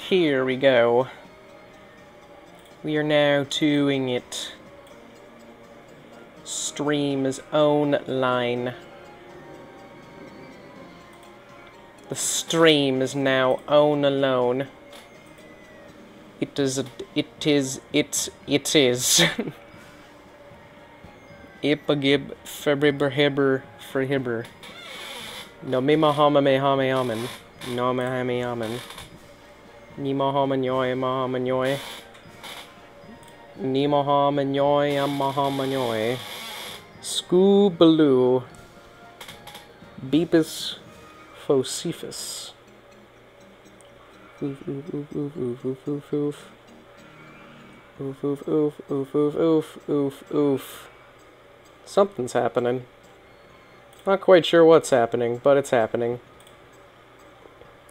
Here we go. We are now doing it. Stream is online. The stream is now on alone. It is. Ipagib febribber frihibber. No me mahama me hame amen. No me hame amen. Ni mahama nyoy mahama nyoy. Ni mahama nyoy am mahama nyoy. Scoobaloo. Beepus Focephus. Oof oof oof oof oof oof oof oof. Oof oof oof oof oof oof oof oof. Something's happening. Not quite sure what's happening, but it's happening.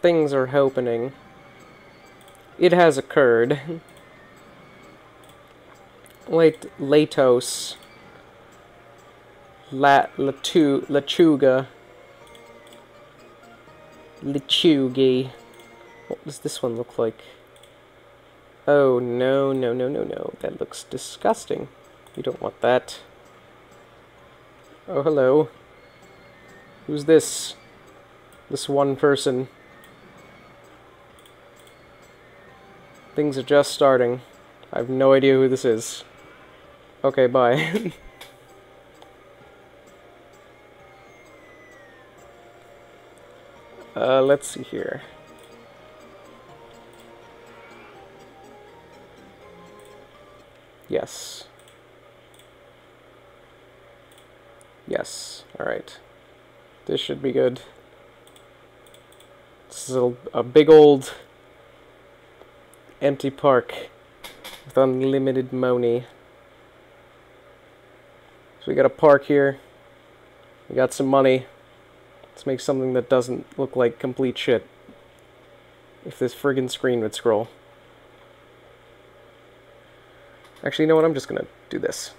Things are happening. It has occurred. Latos. Lachuga. Lichugi. What does this one look like? Oh, no, no, no, no, no. That looks disgusting. We don't want that. Oh, hello. Who's this? This one person. Things are just starting. I have no idea who this is. Okay, bye. Let's see here. Yes. Yes. Alright. This should be good. This is a big old empty park with unlimited money. So we got a park here. We got some money. Let's make something that doesn't look like complete shit. If this friggin' screen would scroll. Actually, you know what? I'm just gonna do this.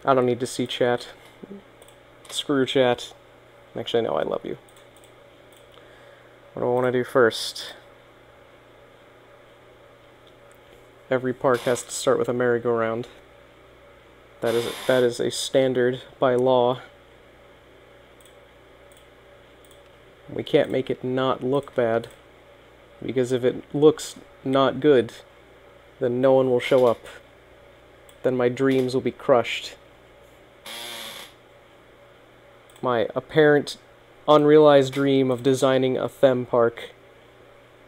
I don't need to see chat. Screw chat. Actually, no, I love you. What do I want to do first? Every park has to start with a merry-go-round. That is a standard by law. We can't make it not look bad, because if it looks not good, then no one will show up. Then my dreams will be crushed. My apparent, unrealized dream of designing a them park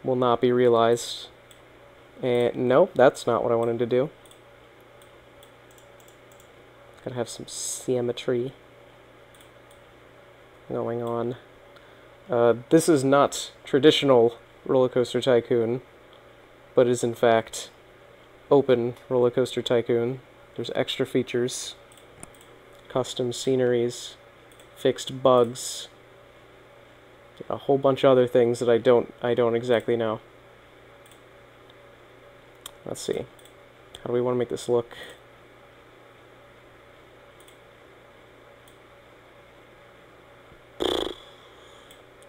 will not be realized. And no, that's not what I wanted to do. Gotta have some symmetry going on. This is not traditional Roller Coaster Tycoon, but is in fact open Roller Coaster Tycoon. There's extra features, custom sceneries, fixed bugs, a whole bunch of other things that I don't exactly know. Let's see. How do we want to make this look?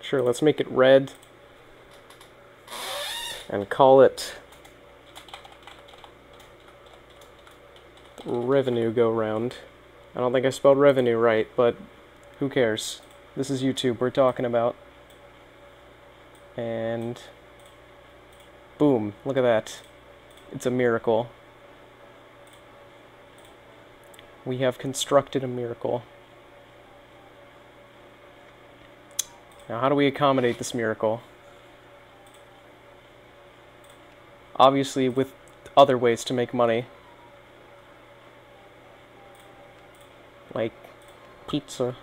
Sure, let's make it red and call it revenue go round. I don't think I spelled revenue right, but who cares? This is YouTube we're talking about. And boom, look at that. It's a miracle. We have constructed a miracle. Now, how do we accommodate this miracle? Obviously, with other ways to make money. Like pizza.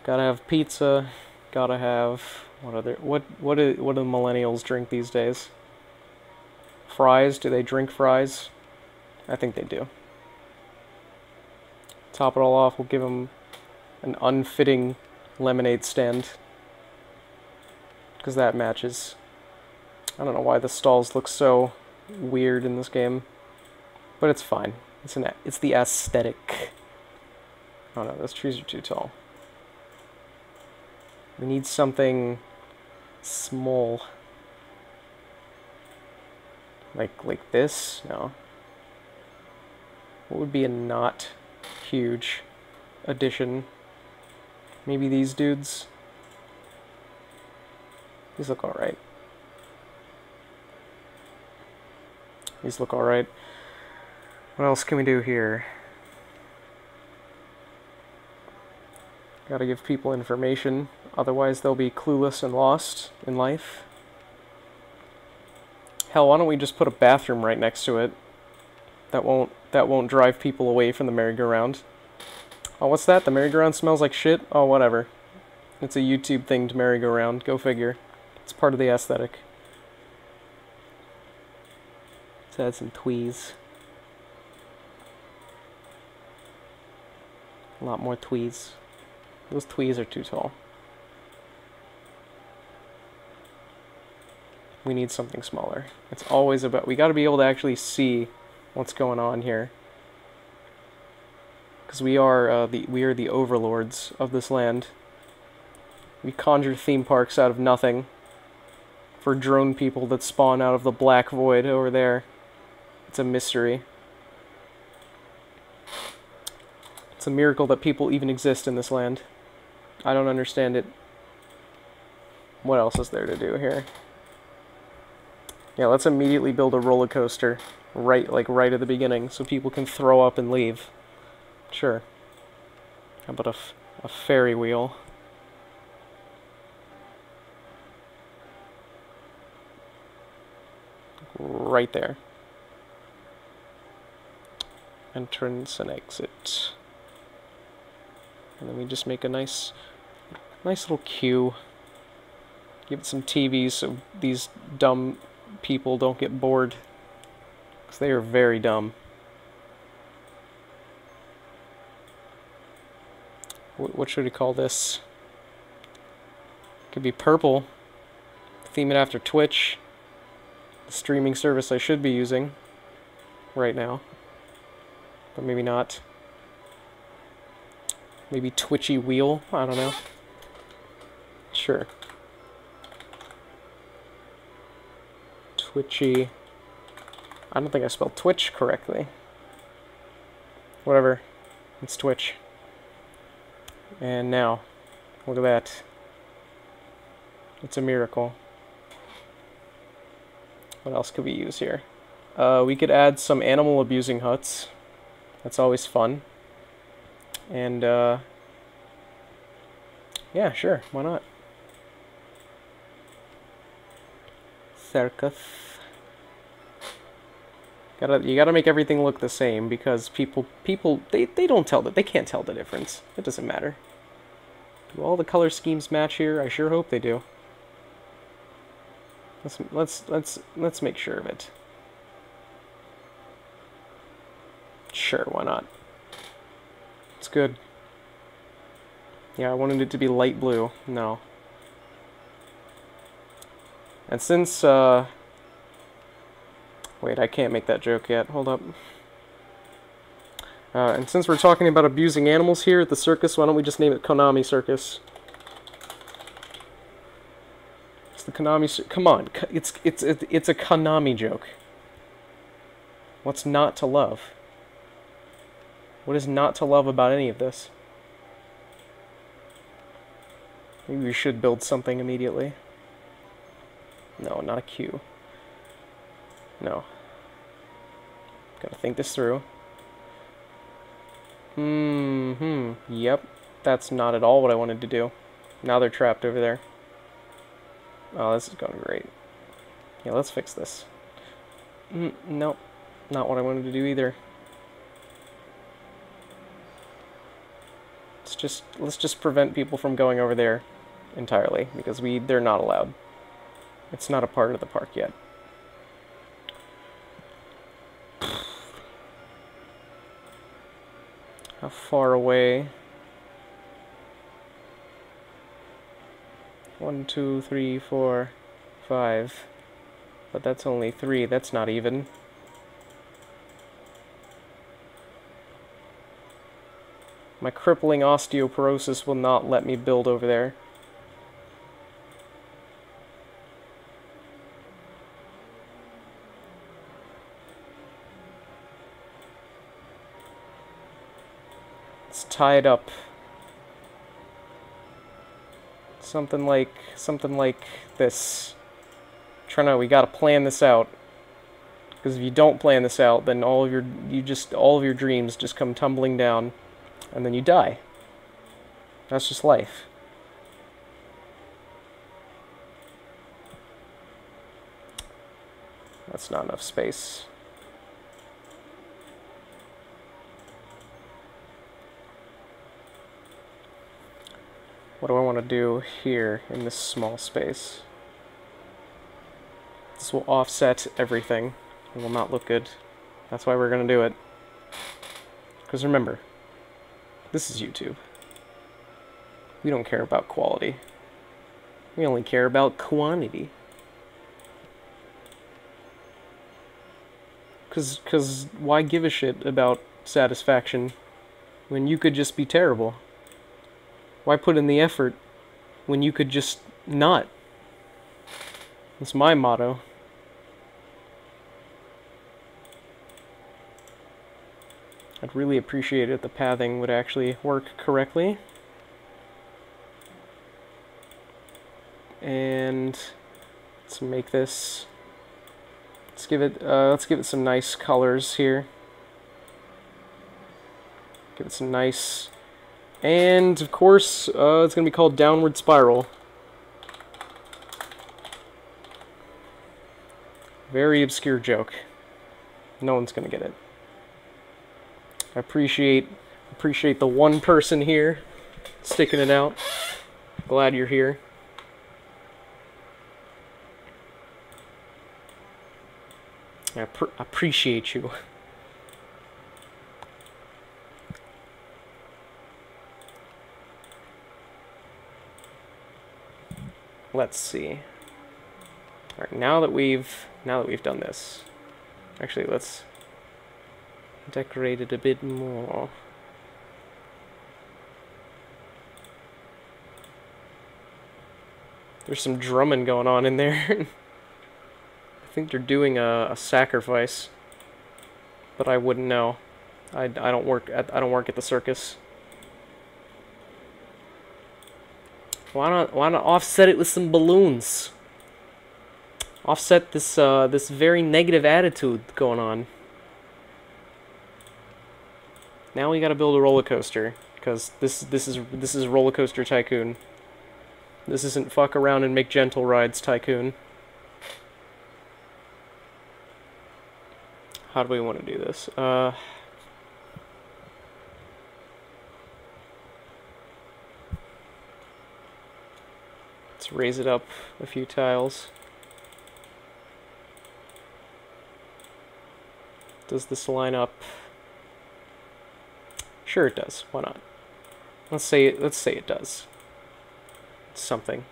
Gotta have pizza. Gotta have what do the millennials drink these days? Fries? Do they drink fries? I think they do. Top it all off, we'll give them an unfitting lemonade stand. Because that matches. I don't know why the stalls look so weird in this game. But it's fine. It's the aesthetic. Oh no, those trees are too tall. We need something small. Like this? No. What would be a not huge addition? Maybe these dudes? These look alright. These look alright. What else can we do here? Gotta give people information, otherwise they'll be clueless and lost in life. Hell, why don't we just put a bathroom right next to it? That won't drive people away from the merry-go-round. Oh, what's that? The merry-go-round smells like shit? Oh, whatever. It's a YouTube-themed merry-go-round. Go figure. It's part of the aesthetic. Let's add some tweez. A lot more tweez. Those tweez are too tall. We need something smaller. It's always about... We gotta be able to actually see what's going on here. Because we are the overlords of this land. We conjure theme parks out of nothing. For drone people that spawn out of the black void over there. It's a mystery. It's a miracle that people even exist in this land. I don't understand it. What else is there to do here? Yeah, let's immediately build a roller coaster right at the beginning so people can throw up and leave. Sure. How about a ferry wheel? Right there. Entrance and exit. And then we just make a nice little queue. Give it some TVs so these dumb people don't get bored. Because they are very dumb. What should we call this? Could be purple. Theme it after Twitch. The streaming service I should be using right now. But maybe not. Maybe Twitchy Wheel? I don't know. Sure. Twitchy... I don't think I spelled Twitch correctly. Whatever. It's Twitch. And now, look at that. It's a miracle. What else could we use here? We could add some animal abusing huts. That's always fun. And, yeah, sure, why not? Circus. You gotta make everything look the same because people, they don't tell that, they can't tell the difference. It doesn't matter. Do all the color schemes match here? I sure hope they do. Let's make sure of it. Sure, why not? It's good. Yeah, I wanted it to be light blue. No. And since, wait, I can't make that joke yet. Hold up. And since we're talking about abusing animals here at the circus, why don't we just name it Konami Circus? It's the Konami... Come on, it's a Konami joke. What's not to love? What is not to love about any of this? Maybe we should build something immediately. No, not a queue. No. Gotta think this through. Yep. That's not at all what I wanted to do. Now they're trapped over there. Oh, this is going great. Yeah, let's fix this. Nope. Not what I wanted to do either. Let's just prevent people from going over there entirely, because they're not allowed. It's not a part of the park yet. How far away? 1, 2, 3, 4, 5. But that's only 3. That's not even. My crippling osteoporosis will not let me build over there. Let's tie it up. Something like this. We gotta plan this out. Because if you don't plan this out, then all of your dreams just come tumbling down, and then you die. That's just life. That's not enough space. What do I want to do here in this small space? This will offset everything. It will not look good. That's why we're going to do it. Because remember, this is YouTube. We don't care about quality. We only care about quantity. Because why give a shit about satisfaction when you could just be terrible? Why put in the effort when you could just not? That's my motto. I'd really appreciate it if the pathing would actually work correctly. And let's make this. Let's give it some nice colors here. Give it some nice, and of course, it's gonna be called Downward Spiral. Very obscure joke. No one's gonna get it. I appreciate the one person here sticking it out. Glad you're here. I appreciate you. Let's see. All right, now that we've done this, actually, let's decorate it a bit more. There's some drumming going on in there. I think they're doing a sacrifice, but I wouldn't know. I don't work at the circus. Why not offset it with some balloons? Offset this this very negative attitude going on. Now we got to build a roller coaster, because this is Roller Coaster Tycoon. This isn't fuck around and make gentle rides Tycoon. How do we want to do this? Let's raise it up a few tiles. Does this line up? Sure it does. Why not? Let's say it does. It's something.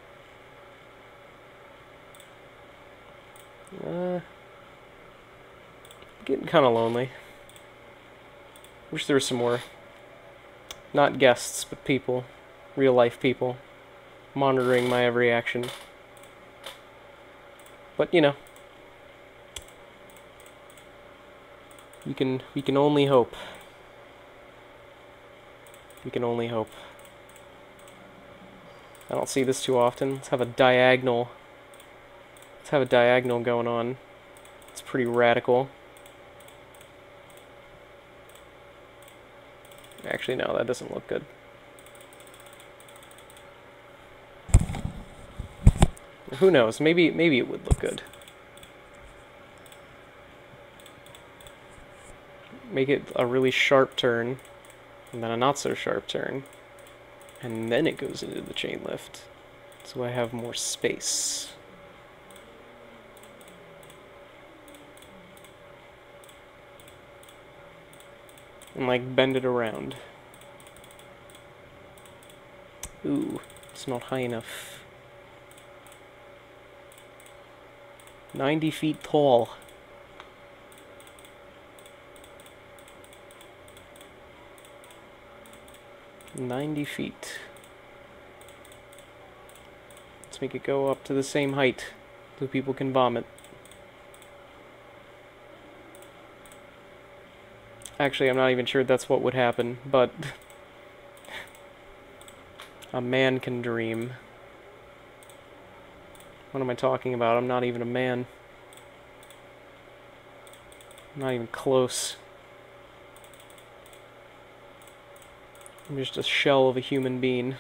Getting kind of lonely. Wish there was some more, not guests, but people, real life people, monitoring my every action. But you know, we can only hope. We can only hope. I don't see this too often. Let's have a diagonal. Let's have a diagonal going on. It's pretty radical. Actually, no, that doesn't look good. Who knows? Maybe it would look good. Make it a really sharp turn, and then a not so sharp turn, and then it goes into the chain lift. So I have more space. And like bend it around. Ooh, it's not high enough. 90 feet tall. $90 feet. Let's make it go up to the same height so people can vomit. Actually, I'm not even sure that's what would happen, but A man can dream. What am I talking about? I'm not even a man. I'm not even close. I'm just a shell of a human being.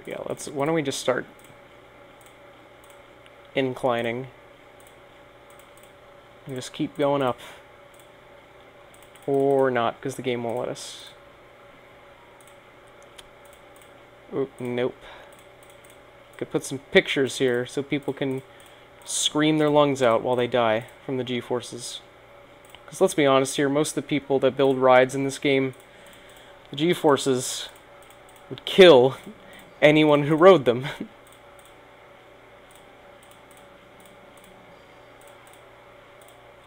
Yeah, why don't we just start inclining and just keep going up. Or not, because the game won't let us. Oh, nope. Could put some pictures here so people can scream their lungs out while they die from the G-forces. Because let's be honest here, most of the people that build rides in this game, the G-forces would kill anyone who rode them.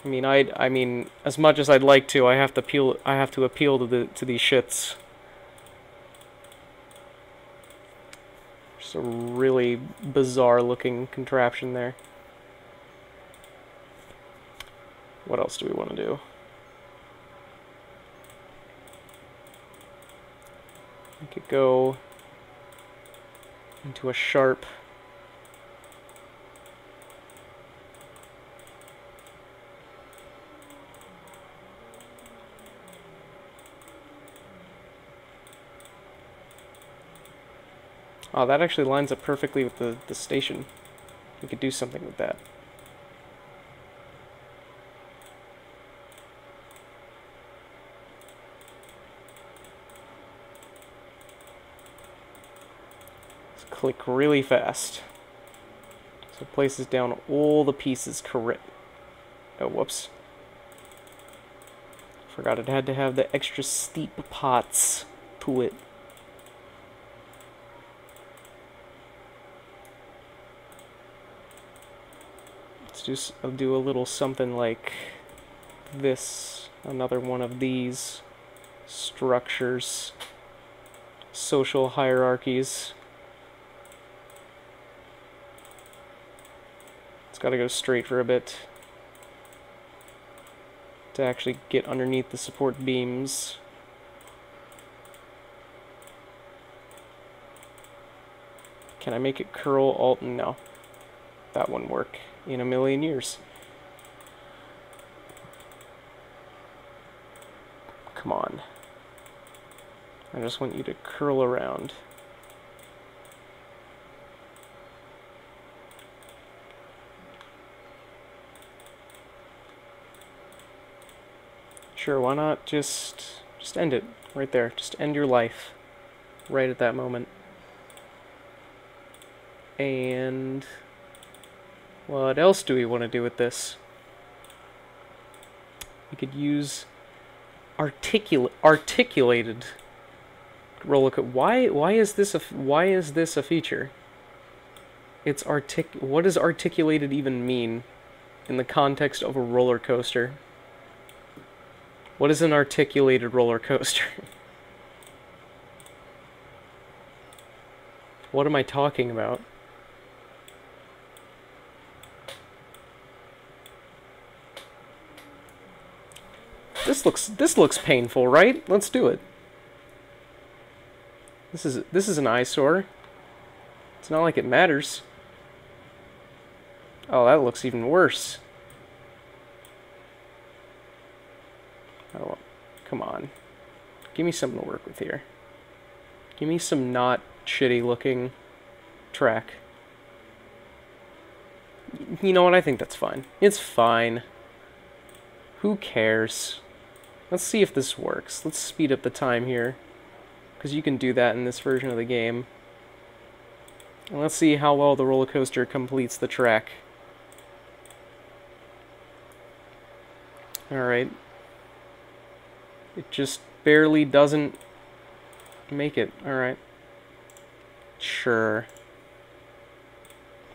I mean, as much as I'd like to, I have to appeal to these shits. Just a really bizarre looking contraption there. What else do we want to do? We could go into a sharp. Oh, that actually lines up perfectly with the station. We could do something with that. Let's click really fast. So it places down all the pieces correct. Oh, whoops. Forgot it had to have the extra steep pots to it. I'll do a little something like this. Another one of these structures. Social hierarchies. It's got to go straight for a bit to actually get underneath the support beams. Can I make it curl alt? No. That wouldn't work in a million years. Come on. I just want you to curl around. Sure, why not just end it right there. Just end your life right at that moment. And what else do we want to do with this? We could use articulated roller coaster. Why is this a feature? What does articulated even mean in the context of a roller coaster? What is an articulated roller coaster? What am I talking about? This looks painful, right? Let's do it. This is an eyesore. It's not like it matters. Oh, that looks even worse. Oh, come on. Give me something to work with here. Give me some not shitty looking track. You know what? I think that's fine. It's fine. Who cares? Let's see if this works. Let's speed up the time here, because you can do that in this version of the game. And let's see how well the roller coaster completes the track. Alright. It just barely doesn't make it. Alright. Sure.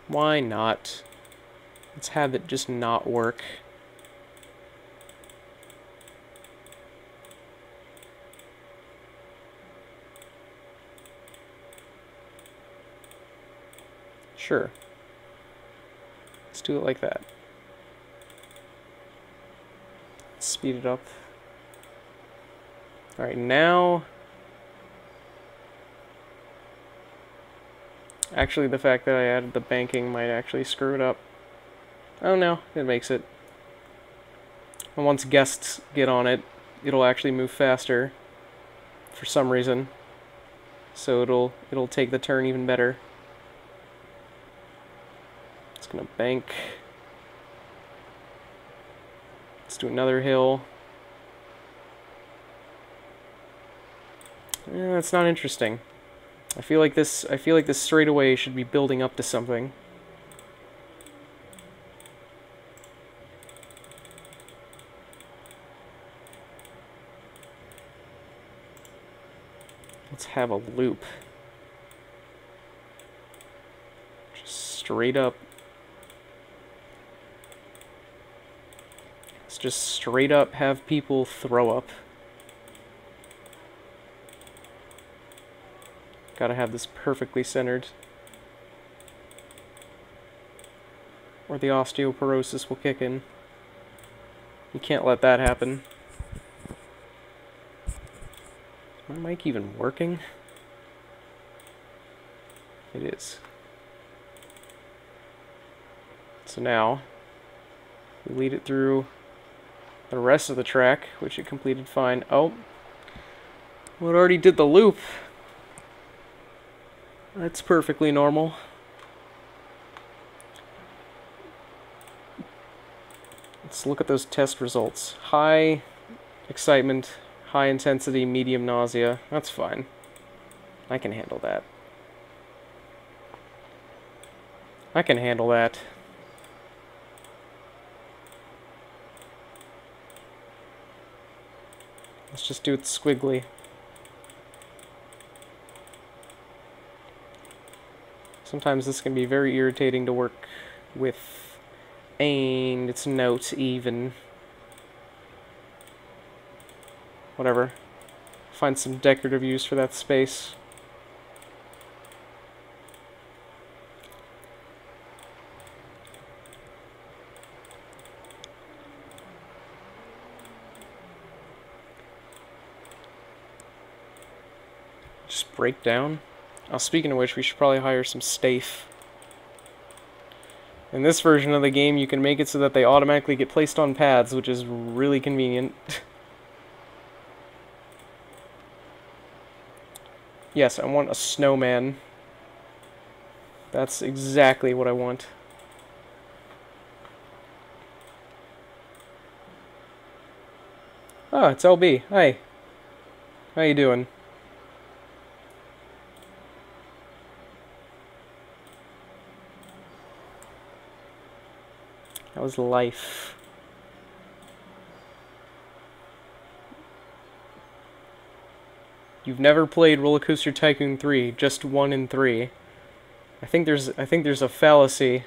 Why not? Let's have it just not work. Sure. Let's do it like that. speed it up. Alright, now... Actually, the fact that I added the banking might actually screw it up. Oh no, it makes it. And once guests get on it, it'll actually move faster for some reason. So it'll take the turn even better. It's gonna bank. Let's do another hill. That's not interesting. I feel like this straightaway should be building up to something. Let's have a loop. Just straight up. Let's just straight up have people throw up. Gotta have this perfectly centered, or the osteoporosis will kick in. You can't let that happen. Is my mic even working? It is. So now, we lead it through the rest of the track, which it completed fine. Oh, well, it already did the loop. That's perfectly normal. Let's look at those test results. High excitement, high intensity, medium nausea. That's fine. I can handle that. I can handle that. Let's just do it squiggly. Sometimes this can be very irritating to work with, and it's not even. Whatever. Find some decorative use for that space. Just break down. Oh, speaking of which, we should probably hire some staff. In this version of the game, you can make it so that they automatically get placed on paths, which is really convenient. Yes, I want a snowman. That's exactly what I want. Oh, it's LB. Hi. How you doing? That was life. You've never played Roller Coaster Tycoon 3, just 1 and 3. I think there's a fallacy.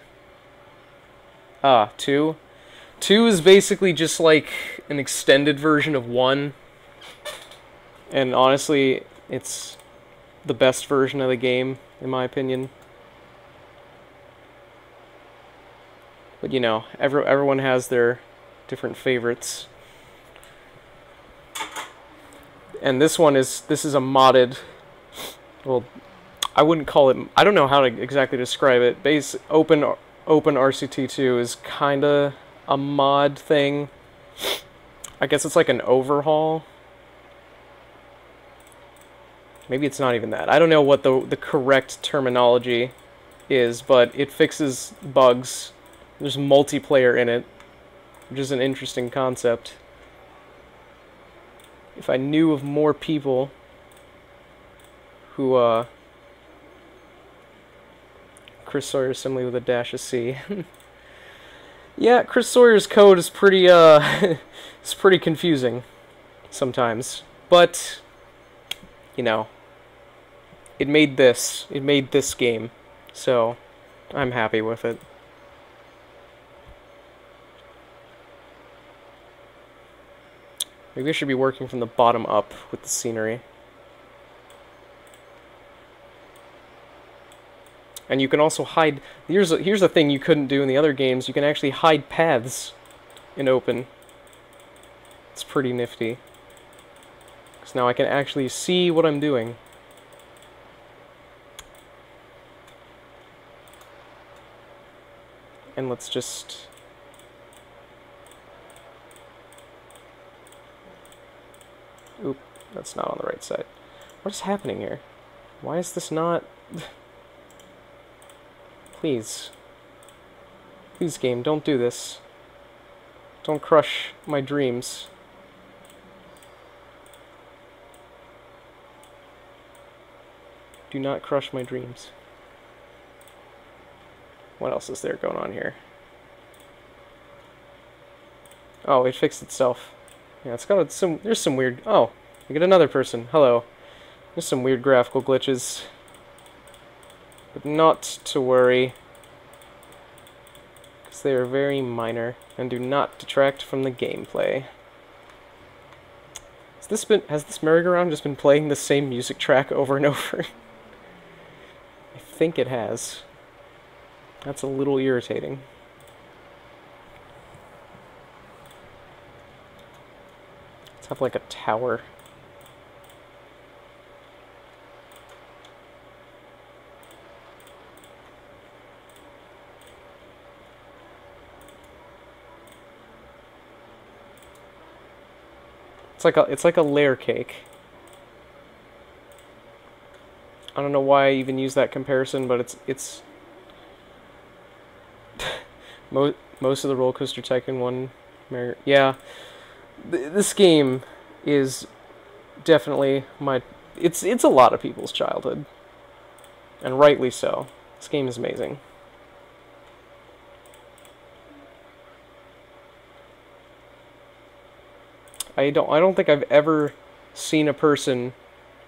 Ah, 2. 2 is basically just like an extended version of 1. And honestly, it's the best version of the game, in my opinion. But you know, everyone has their different favorites. And this is a modded, well, I wouldn't call it, I don't know how to exactly describe it. OpenRCT2 is kinda a mod thing. I guess it's like an overhaul. Maybe it's not even that. I don't know what the correct terminology is, but it fixes bugs. There's multiplayer in it, which is an interesting concept. If I knew of more people who, Chris Sawyer assembly with a dash of C. Yeah, Chris Sawyer's code is pretty, it's pretty confusing sometimes. But, you know, it made this game, so I'm happy with it. Maybe I should be working from the bottom up with the scenery. And you can also hide... Here's a thing you couldn't do in the other games. You can actually hide paths in Open. It's pretty nifty. Because now I can actually see what I'm doing. And let's just... Oop, that's not on the right side. What is happening here? Why is this not... Please. Please, game, don't do this. Don't crush my dreams. Do not crush my dreams. What else is there going on here? Oh, it fixed itself. Yeah, it's got some... There's some weird... Oh, we get another person. Hello. There's some weird graphical glitches. But not to worry. Because they are very minor and do not detract from the gameplay. Has this merry-go-round just been playing the same music track over and over? I think it has. That's a little irritating. Let's have like a tower. It's like a layer cake. I don't know why I even use that comparison, but it's most of the Roller Coaster Tycoon 1, yeah. This game is definitely it's a lot of people's childhood, and rightly so. This game is amazing. I don't think I've ever seen a person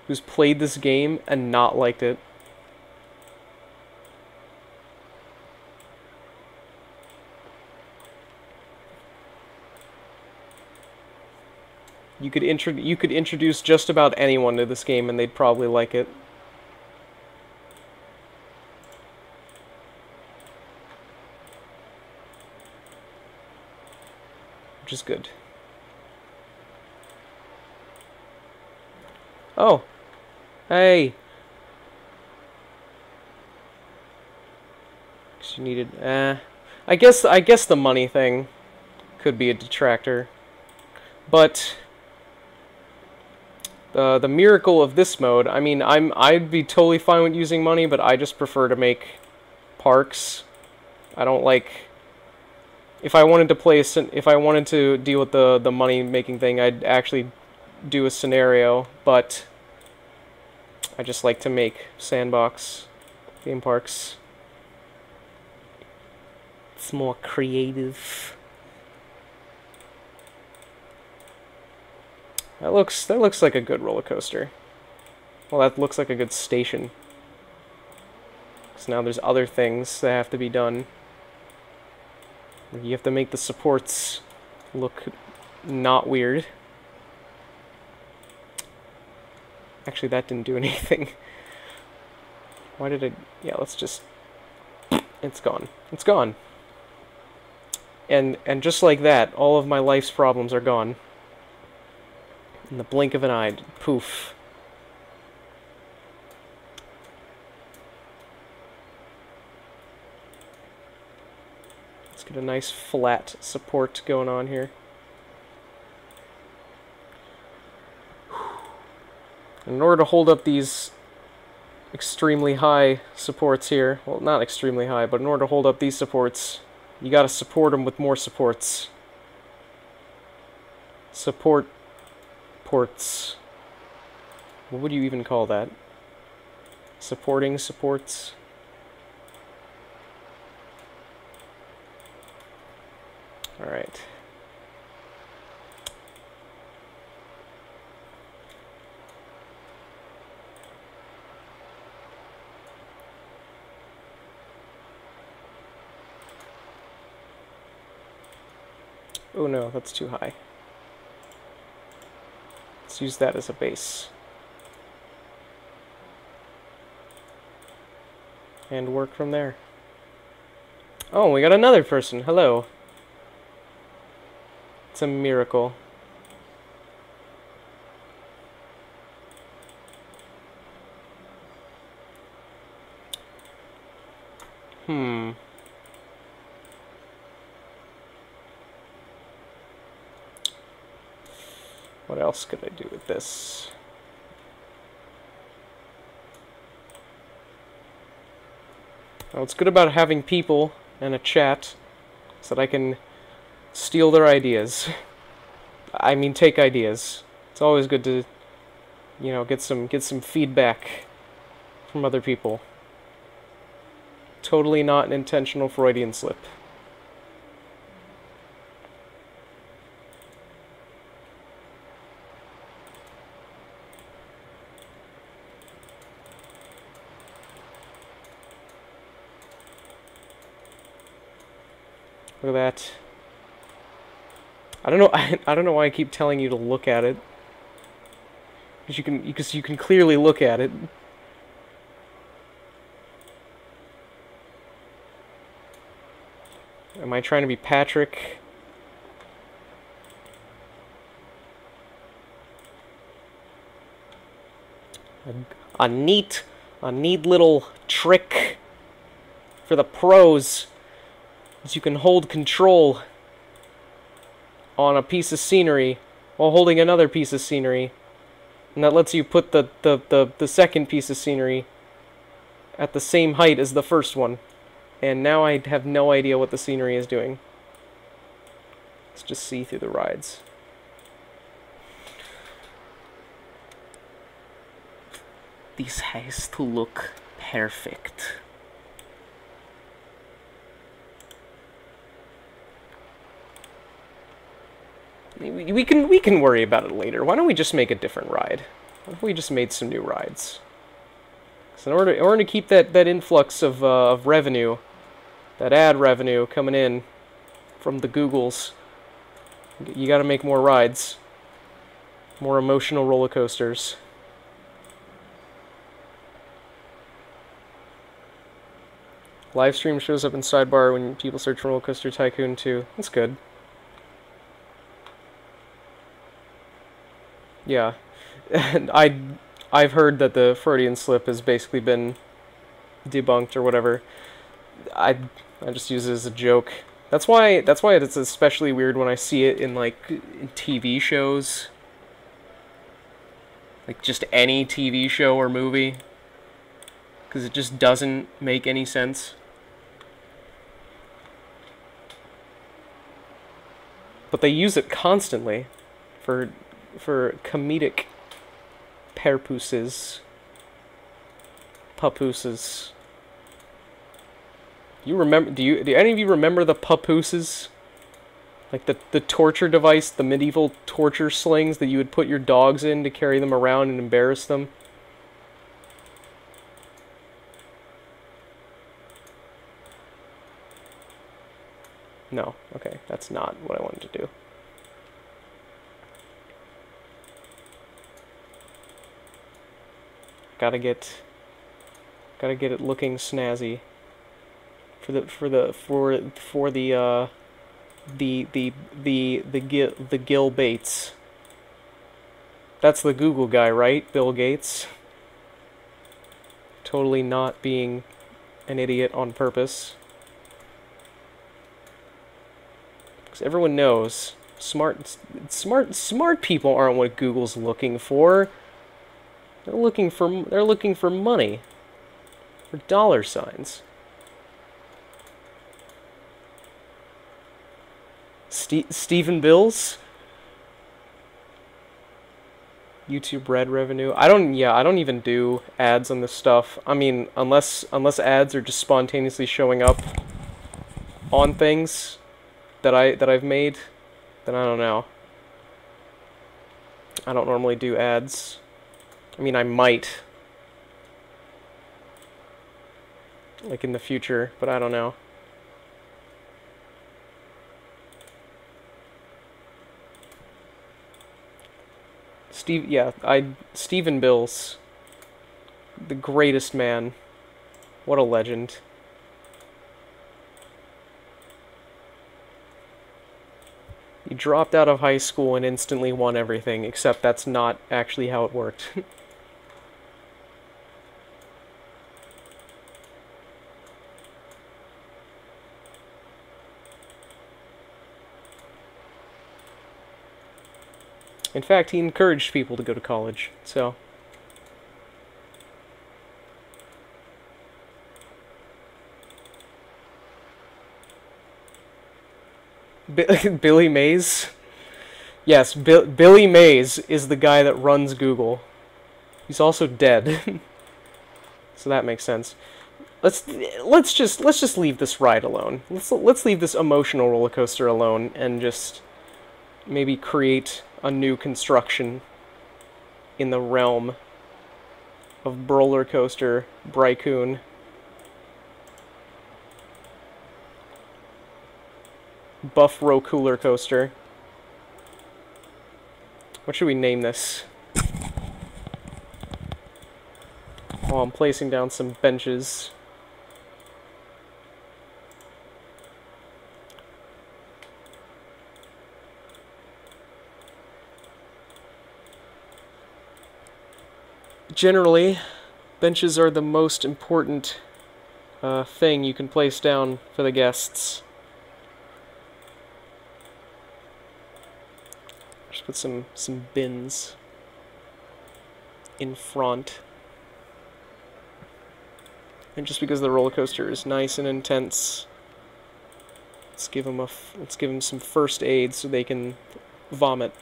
who's played this game and not liked it. You could introduce just about anyone to this game and they'd probably like it. Which is good. Oh. Hey. She needed I guess the money thing could be a detractor. But the miracle of this mode, I mean, I'd be totally fine with using money, but I just prefer to make parks. I don't like... If I wanted to deal with the money making thing, I'd actually do a scenario, but I just like to make sandbox theme parks. It's more creative. That looks like a good roller coaster. Well, that looks like a good station. So now there's other things that have to be done. You have to make the supports look not weird. Actually, that didn't do anything. Why did it... Yeah, let's just... It's gone. It's gone. And just like that, all of my life's problems are gone. In the blink of an eye, poof. Let's get a nice flat support going on here. In order to hold up these extremely high supports here, well, not extremely high, but in order to hold up these supports, you gotta support them with more supports. Support ports. What would you even call that? Supporting supports? Alright. Oh no, that's too high. Let's use that as a base. And work from there. Oh, we got another person. Hello. It's a miracle. What else could I do with this? Well, what's good about having people and a chat is that I can steal their ideas. I mean, take ideas. It's always good to, you know, get some feedback from other people. Totally not an intentional Freudian slip. Look at that. I don't know. I don't know why I keep telling you to look at it. Because you can clearly look at it. Am I trying to be Patrick? A neat little trick for the pros is you can hold control on a piece of scenery while holding another piece of scenery, and that lets you put the second piece of scenery at the same height as the first one. And now I have no idea what the scenery is doing. Let's just see through the rides. This has to look perfect. We can worry about it later. Why don't we just make a different ride? What if we just made some new rides? So in order to keep that influx of revenue, that ad revenue coming in from the Googles, you got to make more rides, more emotional roller coasters. Live stream shows up in sidebar when people search for Roller Coaster Tycoon 2. That's good. Yeah, and I've heard that the Freudian slip has basically been debunked or whatever. I just use it as a joke. That's why it's especially weird when I see it in in TV shows, like just any TV show or movie, because it just doesn't make any sense. But they use it constantly for comedic purposes. Papooses. You remember? Do any of you remember the papooses? Like the torture device, the medieval torture slings that you would put your dogs in to carry them around and embarrass them? No. Okay, that's not what I wanted to do. Gotta get it looking snazzy for the Gil Bates. That's the Google guy, right? Bill Gates. Totally not being an idiot on purpose. Because everyone knows smart people aren't what Google's looking for. They're looking for money, for dollar signs. Stephen Bills, YouTube Red revenue. I don't even do ads on this stuff. I mean, unless ads are just spontaneously showing up on things that I've made, then I don't know. I don't normally do ads. I mean, I might, like in the future, but I don't know. Stephen Bills, the greatest man. What a legend. He dropped out of high school and instantly won everything, except that's not actually how it worked. In fact, he encouraged people to go to college, so... Billy Mays? Yes, Billy Mays is the guy that runs Google. He's also dead. So that makes sense. Let's just leave this ride alone. Let's leave this emotional roller coaster alone and just maybe create a new construction in the realm of roller coaster Brycoon. Buff Row Cooler Coaster. What should we name this? Oh, I'm placing down some benches. Generally, benches are the most important thing you can place down for the guests. Just put some bins in front. And just because the roller coaster is nice and intense, let's give them some first aid so they can vomit.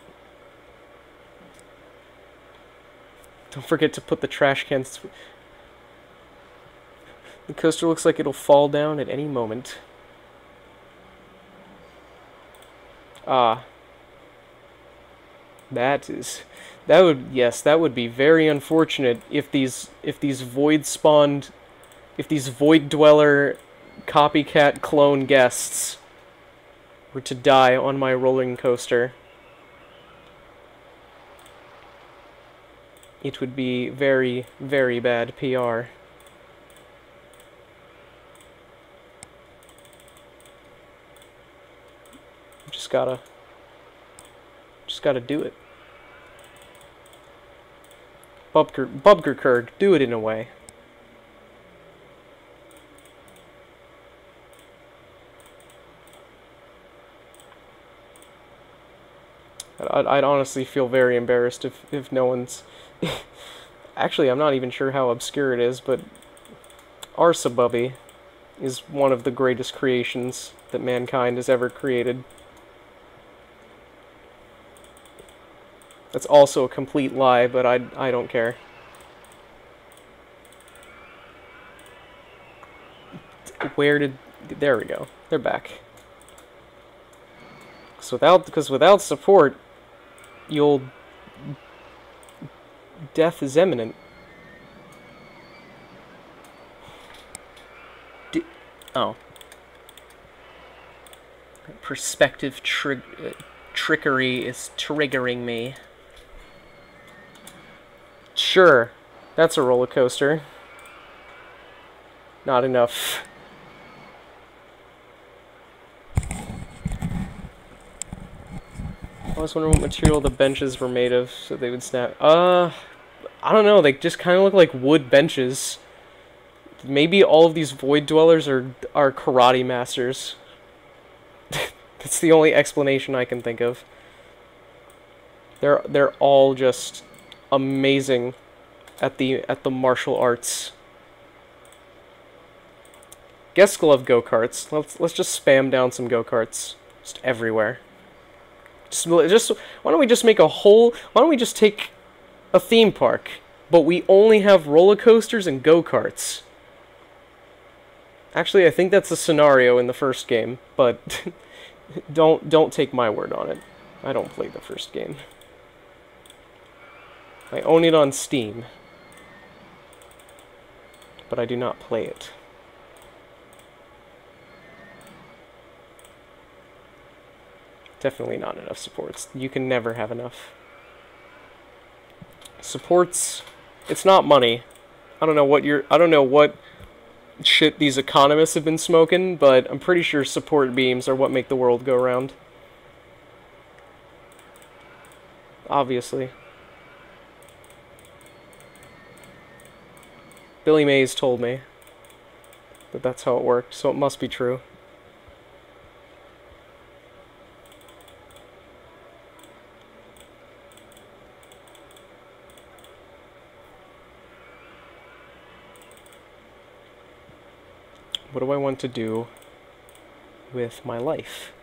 Don't forget to put the trash cans. The coaster looks like it'll fall down at any moment. Ah. That would be very unfortunate if these void dweller copycat clone guests were to die on my rolling coaster. It would be very, very bad PR. Just gotta do it. Bubgerkurg, do it in a way. I'd honestly feel very embarrassed if no one's... Actually, I'm not even sure how obscure it is, but Arsabubby is one of the greatest creations that mankind has ever created. That's also a complete lie, but I don't care. There we go. They're back. Because without support, death is imminent. Oh. Perspective trickery is triggering me. Sure, that's a roller coaster. Not enough. I was wondering what material the benches were made of, so they would snap. I don't know, they just kind of look like wood benches. Maybe all of these void dwellers are karate masters. That's the only explanation I can think of. They're all just amazing at the martial arts. Guests love go-karts. Let's just spam down some go-karts just everywhere. Just why don't we just make a whole? Why don't we just take a theme park, but we only have roller coasters and go-karts? Actually, I think that's a scenario in the first game, but don't take my word on it. I don't play the first game. I own it on Steam, but I do not play it. Definitely not enough supports. You can never have enough. Supports, it's not money. I don't know what shit these economists have been smoking, but I'm pretty sure support beams are what make the world go round. Obviously. Billy Mays told me that that's how it worked, so it must be true. What do I want to do with my life?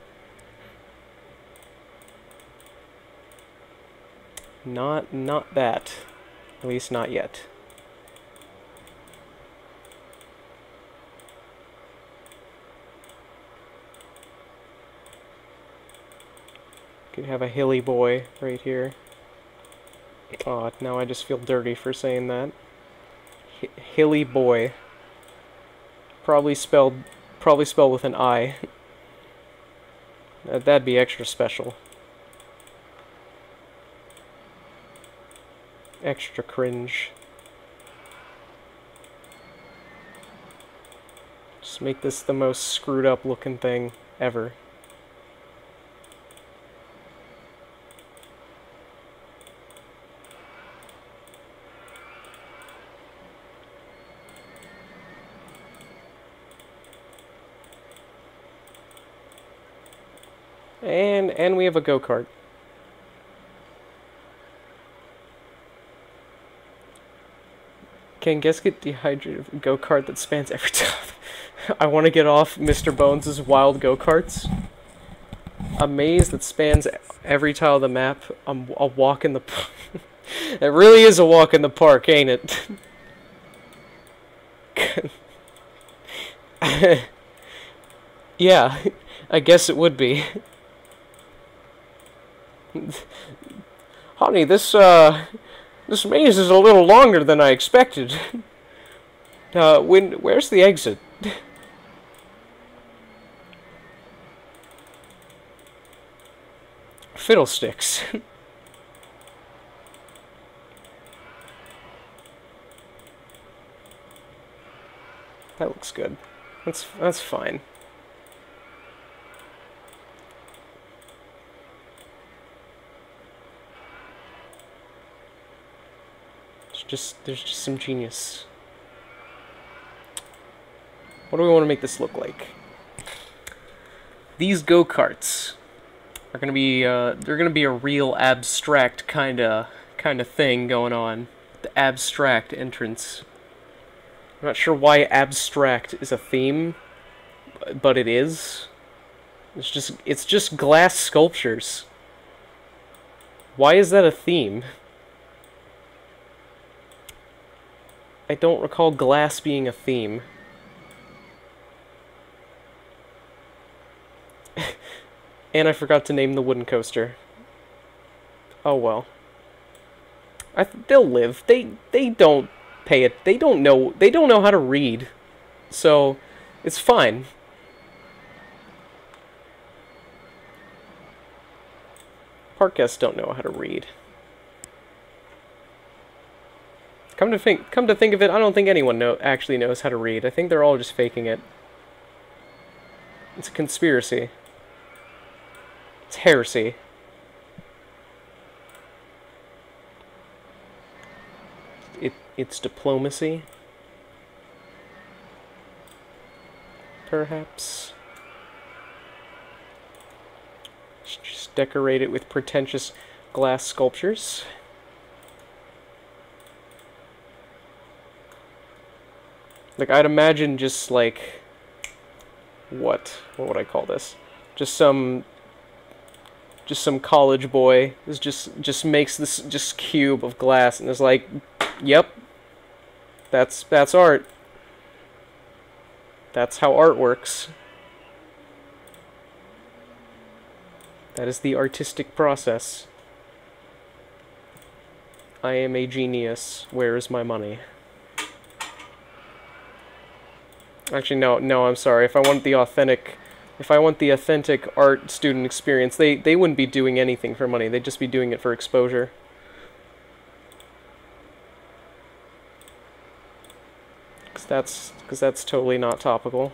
Not that. At least not yet. Could have a hilly boy right here. Oh, now I just feel dirty for saying that. Hilly boy. Probably spelled with an I. That'd be extra special. Extra cringe. Just make this the most screwed up looking thing ever. And we have a go-kart. Can guests get dehydrated from a go-kart that spans every time? I want to get off Mr. Bones' wild go-karts. A maze that spans every tile of the map. A walk in the park. It really is a walk in the park, ain't it? Yeah, I guess it would be. Honey, this maze is a little longer than I expected. Where's the exit? Fiddlesticks. That looks good. That's fine. There's just some genius. What do we want to make this look like? These go-karts are gonna be they're gonna be a real abstract kinda thing going on. The abstract entrance. I'm not sure why abstract is a theme, but it is. It's just glass sculptures. Why is that a theme? I don't recall glass being a theme. And I forgot to name the wooden coaster. Oh well. They'll live. They don't pay it. They don't know how to read. So it's fine. Park guests don't know how to read. Come to think of it, I don't think anyone actually knows how to read. I think they're all just faking it. It's a conspiracy. It's heresy. It's diplomacy. Perhaps. Just decorate it with pretentious glass sculptures. Like, I'd imagine just, like, what would I call this? Just some college boy is just makes this just cube of glass and is like, yep, that's art. That's how art works. That is the artistic process. I am a genius. Where is my money? Actually, no, I'm sorry. If I want the authentic art student experience, they wouldn't be doing anything for money. They'd just be doing it for exposure. Because that's totally not topical.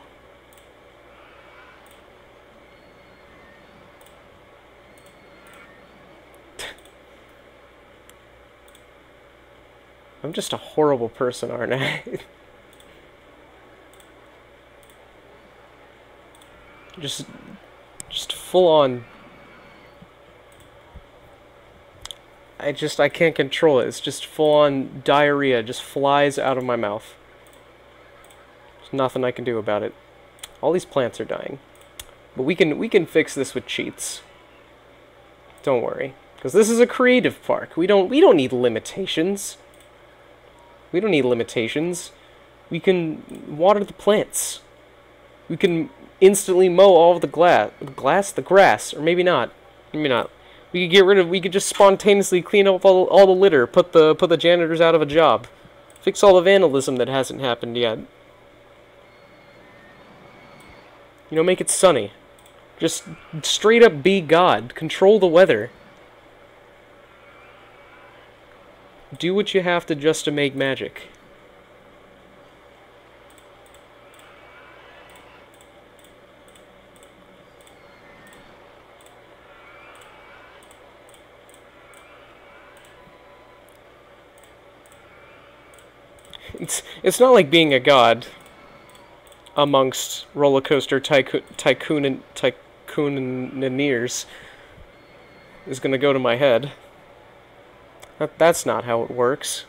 I'm just a horrible person, aren't I? Just full on. I can't control it. It's just full on diarrhea. Just flies out of my mouth. There's nothing I can do about it. All these plants are dying. But we can fix this with cheats. Don't worry. Because this is a creative park. We don't need limitations. We don't need limitations. We can water the plants. We can instantly mow all of the grass, or maybe not. Maybe not. We could just spontaneously clean up all the litter, put the janitors out of a job. Fix all the vandalism that hasn't happened yet. You know, make it sunny. Just straight up be God. Control the weather. Do what you have to just to make magic. It's not like being a god amongst roller coaster tycooneers is gonna go to my head. That's not how it works.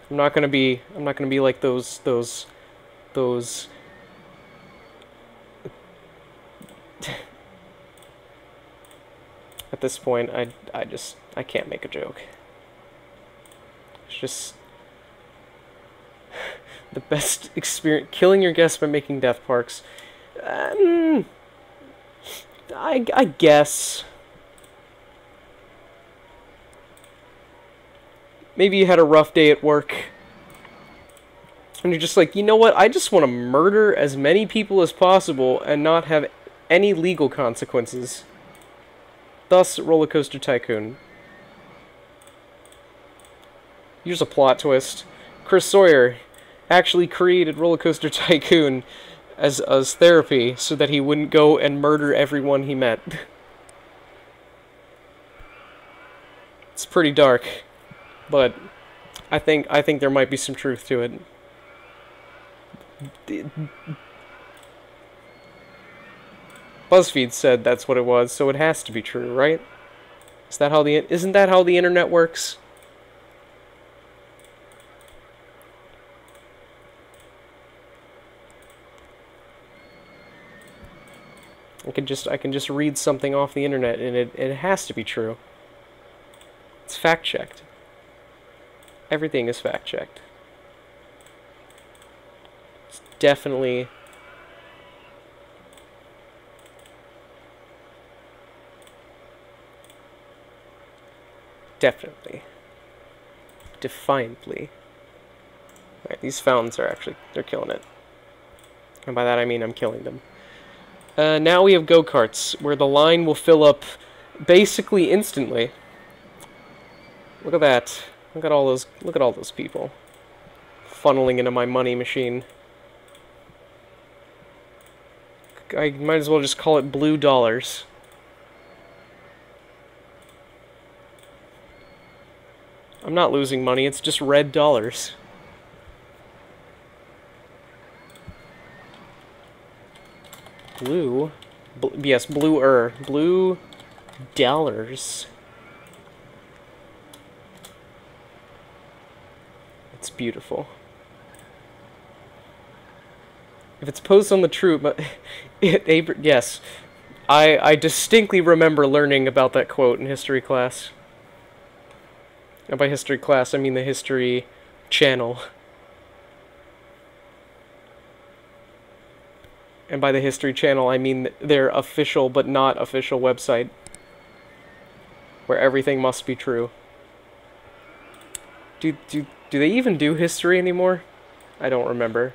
I'm not gonna be like those at this point, I can't make a joke. It's just the best experience. Killing your guests by making death parks. I guess. Maybe you had a rough day at work, and you're just like, you know what? I just want to murder as many people as possible and not have any legal consequences. Thus, Roller Coaster Tycoon. Here's a plot twist. Chris Sawyer actually created Roller Coaster Tycoon as therapy so that he wouldn't go and murder everyone he met. It's pretty dark, but I think there might be some truth to it. BuzzFeed said that's what it was, so it has to be true, right? Isn't that how the internet works? I can just read something off the internet and it has to be true. It's fact-checked. Everything is fact-checked. It's definitely defiantly. Alright, these fountains are they're killing it. And by that I mean I'm killing them. Now we have go-karts, where the line will fill up basically instantly. Look at that. Look at all those people funneling into my money machine. I might as well just call it blue dollars. I'm not losing money, it's just red dollars. Yes, blue dollars. It's beautiful. If it's posed on the true, but yes, I distinctly remember learning about that quote in history class. And by history class, I mean the History Channel. And by the History Channel, I mean their official but not official website, where everything must be true. Do they even do history anymore? I don't remember.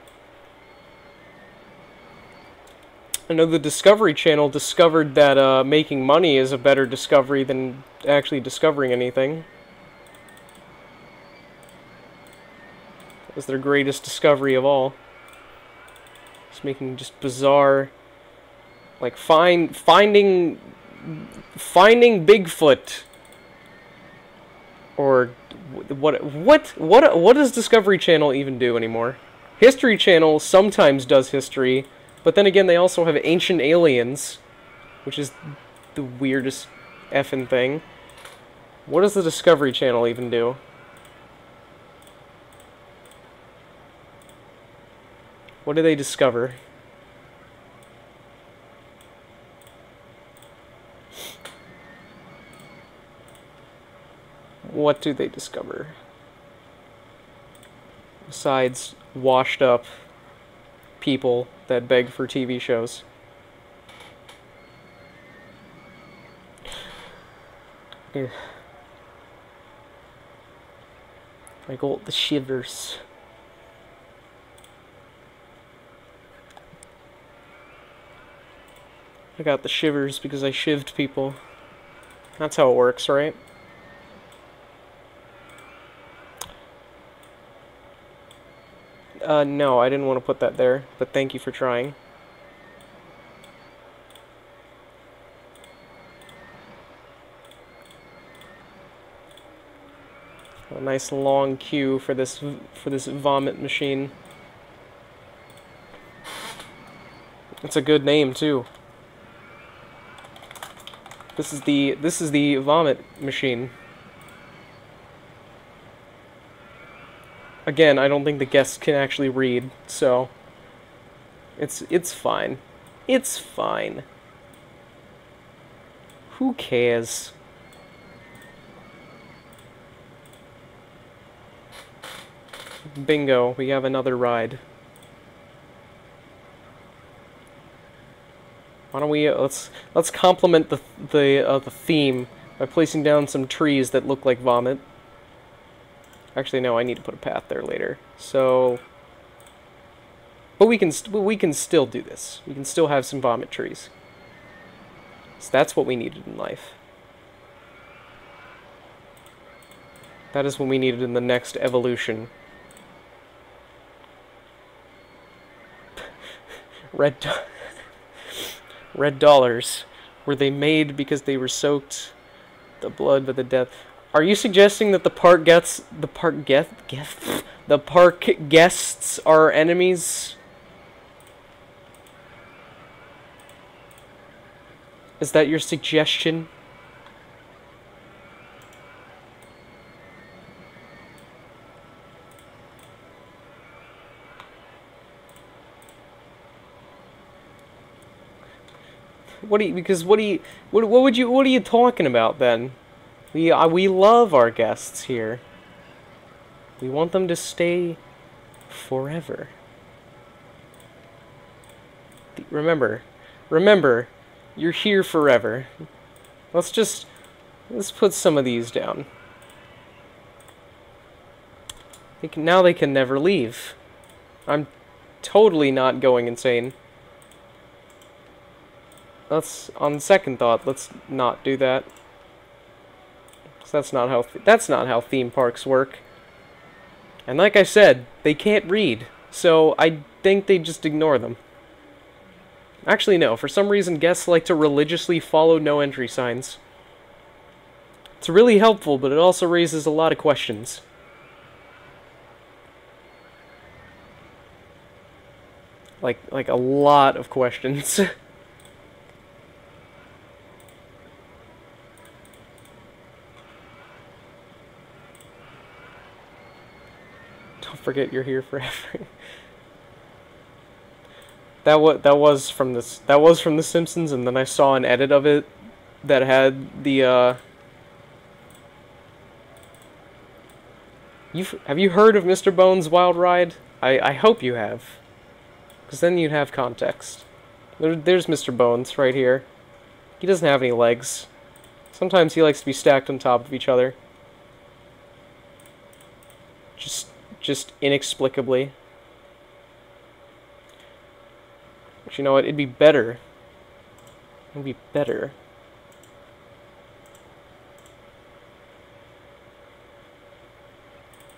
I know the Discovery Channel discovered that making money is a better discovery than actually discovering anything. It was their greatest discovery of all. Just making just bizarre, like finding Bigfoot, or what does Discovery Channel even do anymore? History Channel sometimes does history, but then again they also have Ancient Aliens, which is the weirdest effing thing. What does the Discovery Channel even do? What do they discover? What do they discover? Besides washed up people that beg for TV shows. Yeah. I got the shivers. I got the shivers because I shivved people. That's how it works, right? No, I didn't want to put that there, but thank you for trying. A nice long queue for this vomit machine. It's a good name too. This is the vomit machine. Again, I don't think the guests can actually read, so it's fine. It's fine. Who cares? Bingo, we have another ride. Why don't we let's complement the theme by placing down some trees that look like vomit. Actually, no, I need to put a path there later. So, but we can still do this. We can still have some vomit trees. So that's what we needed in life. That is what we needed in the next evolution. Red dollars. Were they made because they were soaked the blood by the death? Are you suggesting that the park guests are enemies? Is that your suggestion? What are you talking about then? We love our guests here. We want them to stay forever. Remember, you're here forever. Let's put some of these down. Now they can never leave. I'm totally not going insane. On second thought, let's not do that. That's not how theme parks work. And like I said, they can't read, so I think they just ignore them. Actually, no. For some reason, guests like to religiously follow no entry signs. It's really helpful, but it also raises a lot of questions. Like a lot of questions. Forget you're here forever. that was from The Simpsons, and then I saw an edit of it that had the have you heard of Mr. Bones' Wild Ride? I hope you have, because then you'd have context. There's Mr. Bones right here. He doesn't have any legs. Sometimes he likes to be stacked on top of each other. Just inexplicably. But you know what? It'd be better. It'd be better.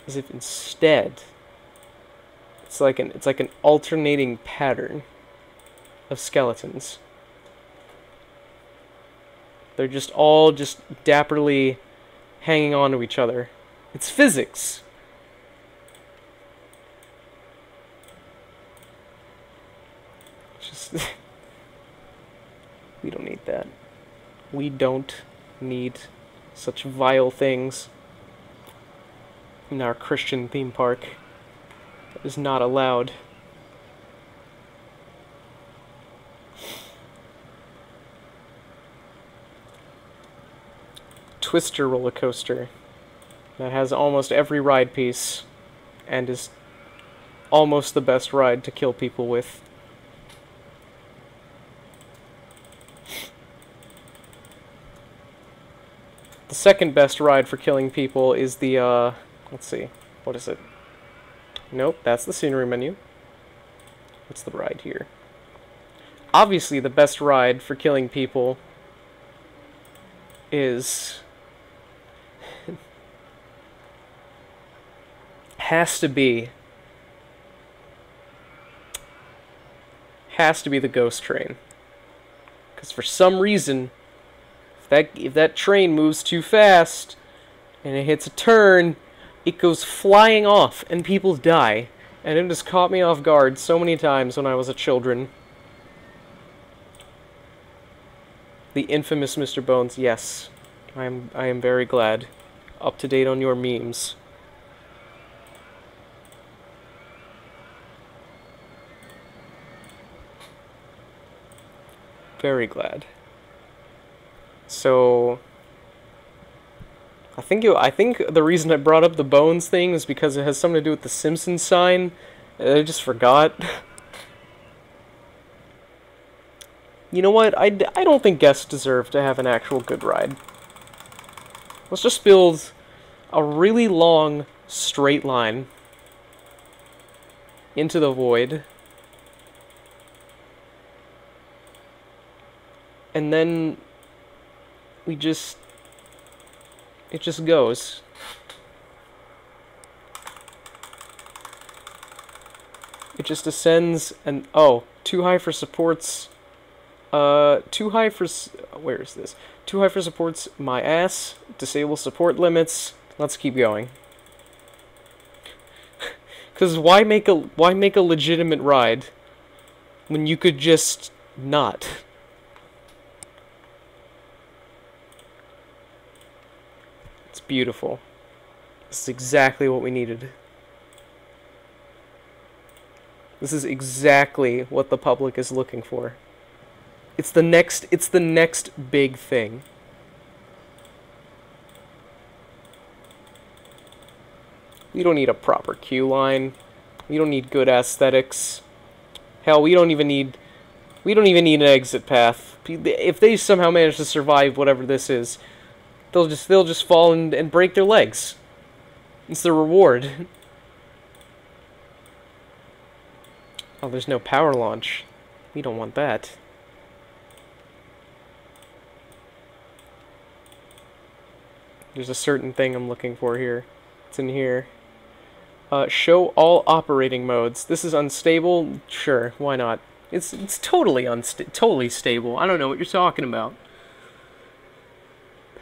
As if instead, it's like an alternating pattern of skeletons. They're just all dapperly hanging on to each other. It's physics. We don't need that. We don't need such vile things in our Christian theme park. That is not allowed. Twister roller coaster that has almost every ride piece and is almost the best ride to kill people with. The second best ride for killing people is the, let's see, what is it? Nope, that's the scenery menu. What's the ride here? Obviously, the best ride for killing people is... has to be the ghost train. Because for some reason, if that train moves too fast and it hits a turn, it goes flying off and people die. And it just caught me off guard so many times when I was a children. The infamous Mr. Bones, yes. I am very glad. Up to date on your memes. Very glad. So I think the reason I brought up the Bones thing is because it has something to do with the Simpsons sign. I just forgot. You know what? I don't think guests deserve to have an actual good ride. Let's just build a really long straight line into the void. And then it just goes. It just ascends and, oh, too high for supports. Too high for, where is this? Too high for supports my ass. Disable support limits. Let's keep going. Cause why make a legitimate ride when you could just not? It's beautiful. This is exactly what we needed. This is exactly what the public is looking for. It's the next big thing. We don't need a proper queue line. We don't need good aesthetics. Hell, we don't even need an exit path. If they somehow manage to survive whatever this is, they'll just fall and break their legs. It's the reward. Oh, there's no power launch. We don't want that. There's a certain thing I'm looking for here. It's in here. Show all operating modes. This is unstable? Sure, why not? It's totally stable. I don't know what you're talking about.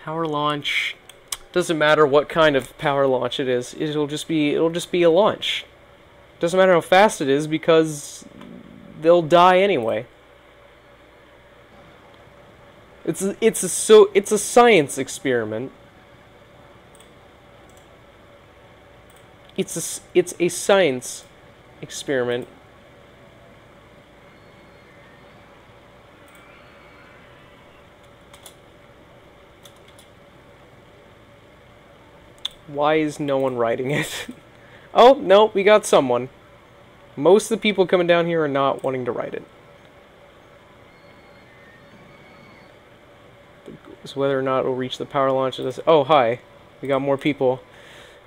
Power launch. Doesn't matter what kind of power launch it is. It'll just be a launch. Doesn't matter how fast it is because they'll die anyway. It's a science experiment. It's a science experiment. Why is no one riding it? Oh, no, we got someone. Most of the people coming down here are not wanting to ride it. So whether or not it'll reach the power launch of this... Oh, hi. We got more people.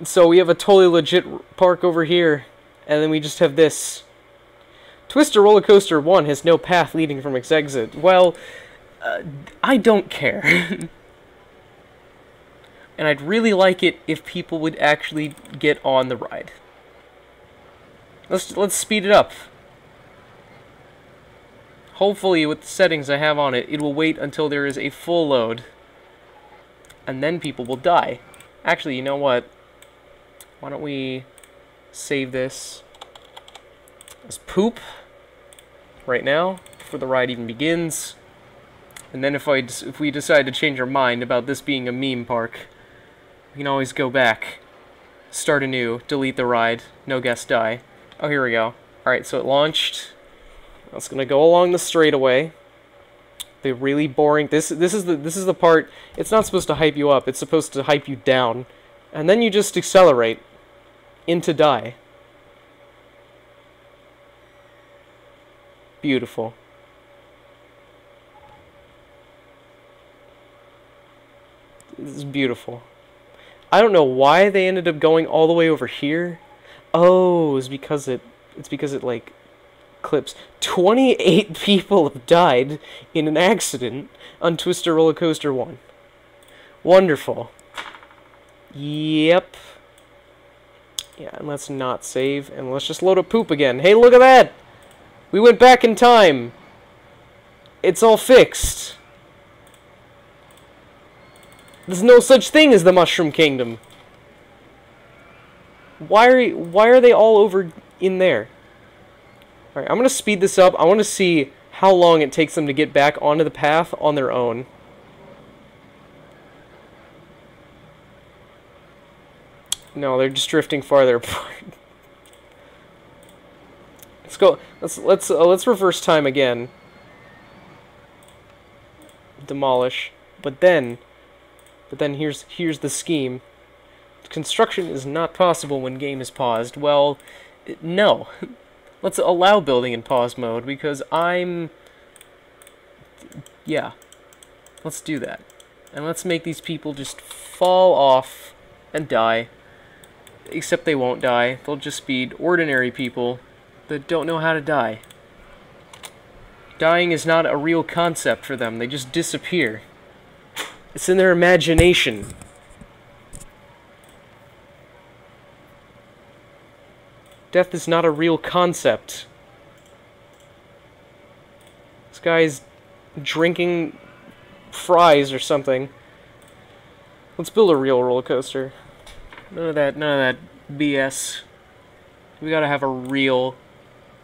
So we have a totally legit park over here, and then we just have this. Twister Roller Coaster 1 has no path leading from its exit. Well, I don't care. And I'd really like it if people would actually get on the ride. Let's speed it up. Hopefully, with the settings I have on it, it will wait until there is a full load. And then people will die. Actually, you know what? Why don't we save this as poop right now, before the ride even begins. And then if we decide to change our mind about this being a meme park, we can always go back, start anew, delete the ride, no guests die. Oh, here we go. Alright, so it launched. It's going to go along the straightaway. The really boring. This is the part. It's not supposed to hype you up. It's supposed to hype you down, and then you just accelerate into die. Beautiful. This is beautiful. I don't know why they ended up going all the way over here. Oh, it's because it like clips. 28 people have died in an accident on Twister Roller Coaster 1. Wonderful. Yep. Yeah, and let's not save, and let's just load up poop again. Hey, look at that! We went back in time. It's all fixed. There's no such thing as the Mushroom Kingdom. Why are they all over in there? Alright, I'm gonna speed this up. I want to see how long it takes them to get back onto the path on their own. No, they're just drifting farther apart. Let's go. Let's reverse time again. Demolish, but then here's the scheme. Construction is not possible when game is paused. Well, no. Let's allow building in pause mode because yeah. Let's do that. And let's make these people just fall off and die. Except they won't die. They'll just be ordinary people that don't know how to die. Dying is not a real concept for them. They just disappear. It's in their imagination. Death is not a real concept. This guy's drinking fries or something. Let's build a real roller coaster. None of that BS. We gotta have a real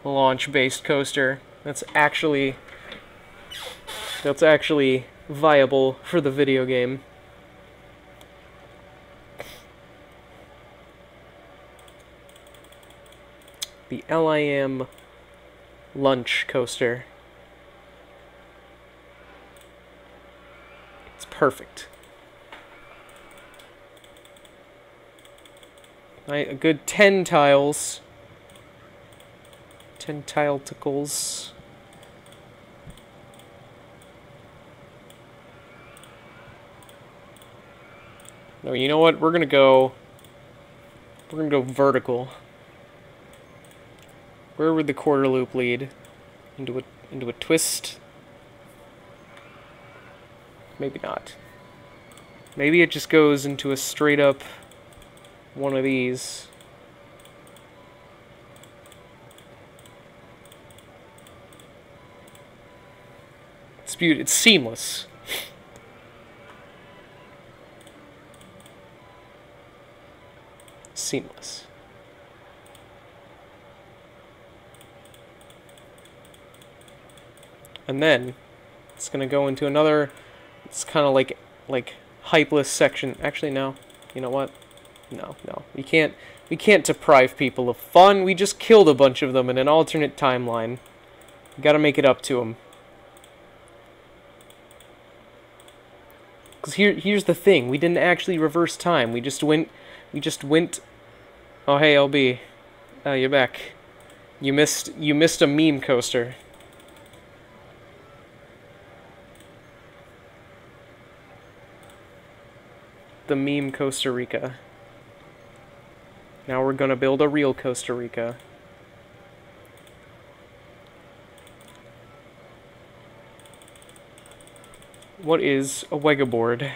launch-based coaster that's actually viable for the video game. The LIM lunch coaster. It's perfect. A good 10 tiles. 10 tile tickles. No, you know what? We're gonna go vertical. Where would the quarter loop lead? Into a twist? Maybe not. Maybe it just goes into a straight up one of these. It's beautiful. It's seamless. Seamless. And then it's gonna go into another. It's kind of like hypeless section. Actually, no. You know what? No. We can't deprive people of fun. We just killed a bunch of them in an alternate timeline. We gotta make it up to them. Because here's the thing. We didn't actually reverse time. We just went. Oh, hey, LB. Oh, you're back. You missed a meme coaster. The meme Costa Rica. Now we're gonna build a real Costa Rica. What is a Wegaboard?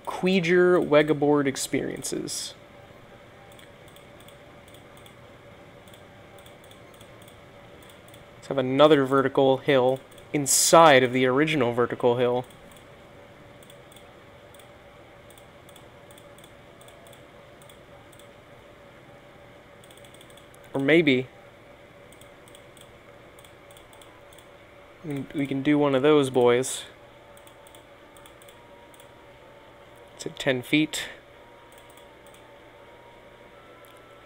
Queeger Wegaboard experiences. Let's have another vertical hill inside of the original vertical hill. Or maybe we can do one of those boys. It's at 10 feet.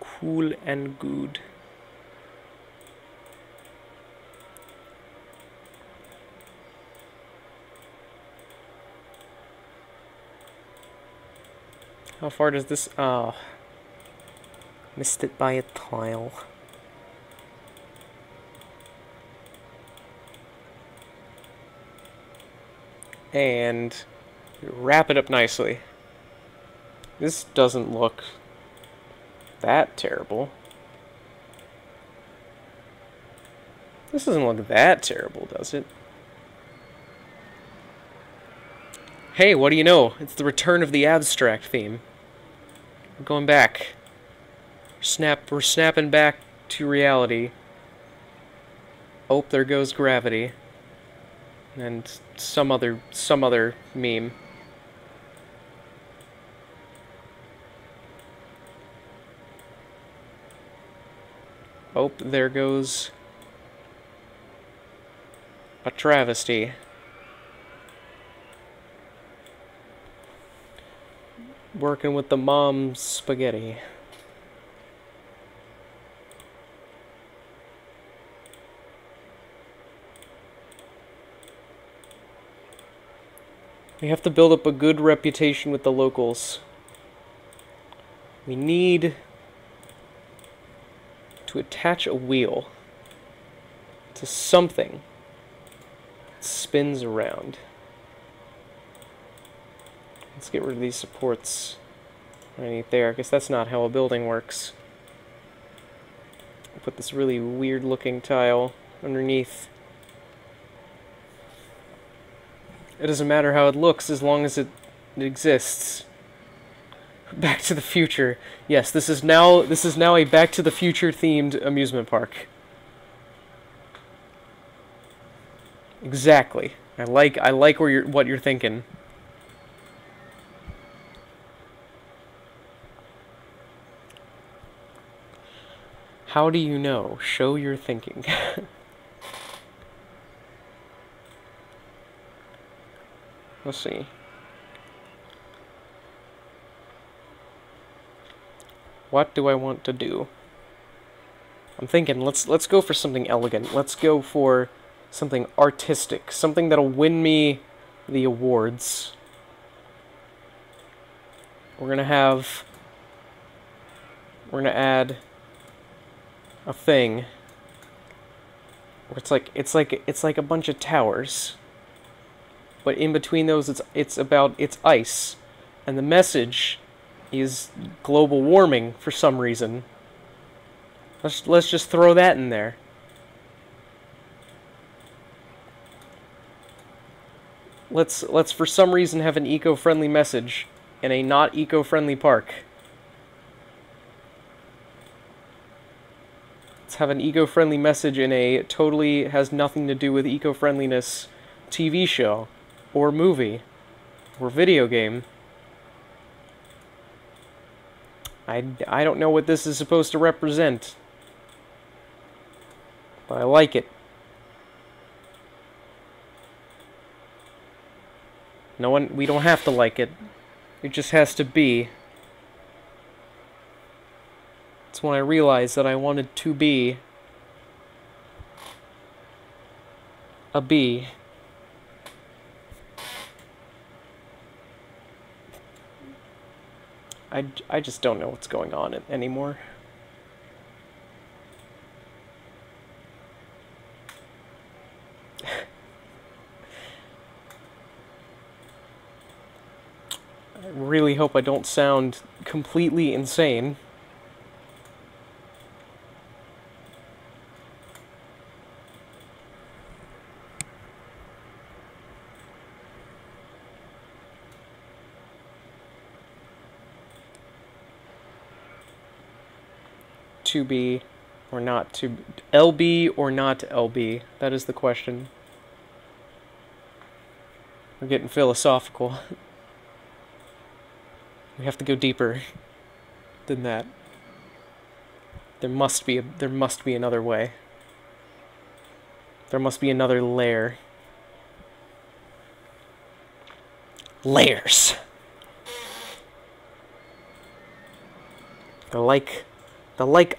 Cool and good. How far does this... Oh. Missed it by a tile. And wrap it up nicely. This doesn't look that terrible. This doesn't look that terrible, does it? Hey, what do you know? It's the return of the abstract theme. We're going back. We're snapping back to reality. Oh, there goes gravity. And some other meme. Oh, there goes a travesty. Working with the mom's spaghetti. We have to build up a good reputation with the locals. We need to attach a wheel to something that spins around. Let's get rid of these supports underneath there. I guess that's not how a building works. I'll put this really weird looking tile underneath. It doesn't matter how it looks as long as it exists. Back to the Future. Yes, this is now a Back to the Future themed amusement park. Exactly. I like what you're thinking. How do you know? Show your thinking. Let's see. What do I want to do? I'm thinking let's go for something elegant. Let's go for something artistic, something that'll win me the awards. We're gonna add a thing where it's like a bunch of towers, but in between those it's ice, and the message is global warming for some reason. Let's just throw that in there. Let's for some reason have an eco-friendly message in a not eco-friendly park. Let's have an eco-friendly message in a totally has nothing to do with eco-friendliness TV show, or movie, or video game. I don't know what this is supposed to represent, but I like it. We don't have to like it. It just has to be. It's when I realized that I wanted to be a bee. I just don't know what's going on anymore. I really hope I don't sound completely insane. To be or not to LB or not LB? That is the question. We're getting philosophical. We have to go deeper than that. There must be another way. There must be another layer. Layers. They're like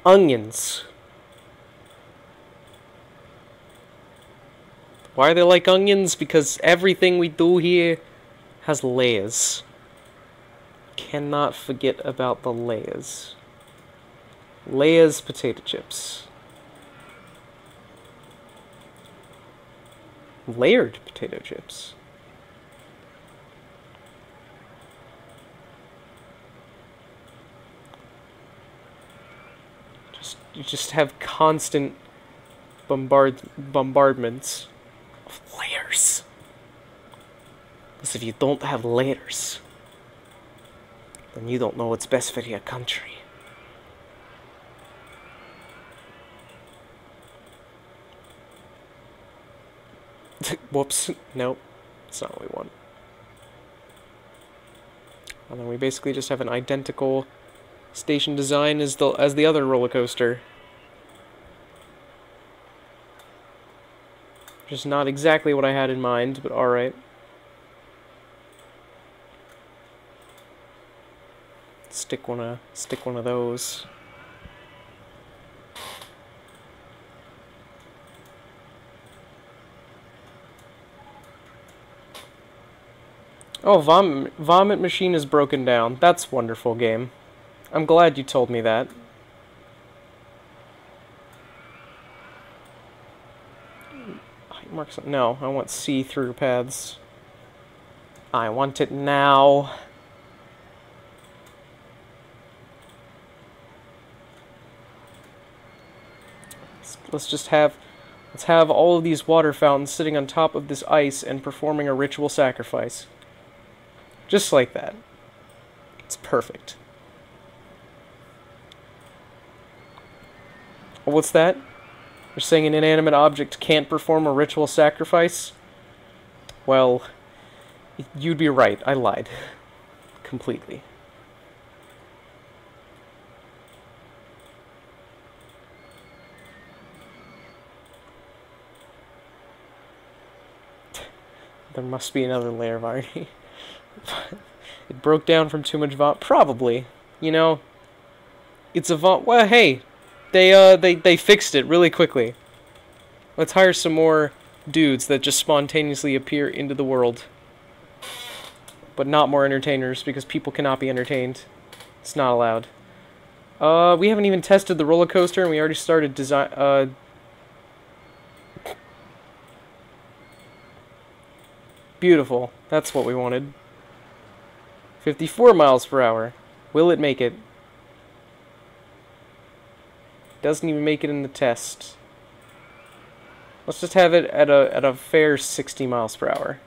onions. Why are they like onions? Because everything we do here has layers. Cannot forget about the layers. Layers potato chips. Layered potato chips. You just have constant bombardments of layers. Because if you don't have layers, then you don't know what's best for your country. Whoops. Nope. That's not what we want. And then we basically just have an identical station design as the other roller coaster. Just not exactly what I had in mind, but alright. Stick one of those. Oh, Vomit Machine is broken down. That's wonderful, game. I'm glad you told me that. No, I want see-through paths. I want it now. Let's have all of these water fountains sitting on top of this ice and performing a ritual sacrifice. Just like that. It's perfect. What's that? You're saying an inanimate object can't perform a ritual sacrifice? Well, you'd be right. I lied. Completely. There must be another layer of irony. It broke down from too much vomit. Probably. You know, it's a vomit. Well, hey, they fixed it really quickly. Let's hire some more dudes that just spontaneously appear into the world. But not more entertainers, because people cannot be entertained. It's not allowed. We haven't even tested the roller coaster, and we already started design. Beautiful. That's what we wanted. 54 miles per hour. Will it make it? Doesn't even make it in the test. Let's just have it at a fair 60 miles per hour.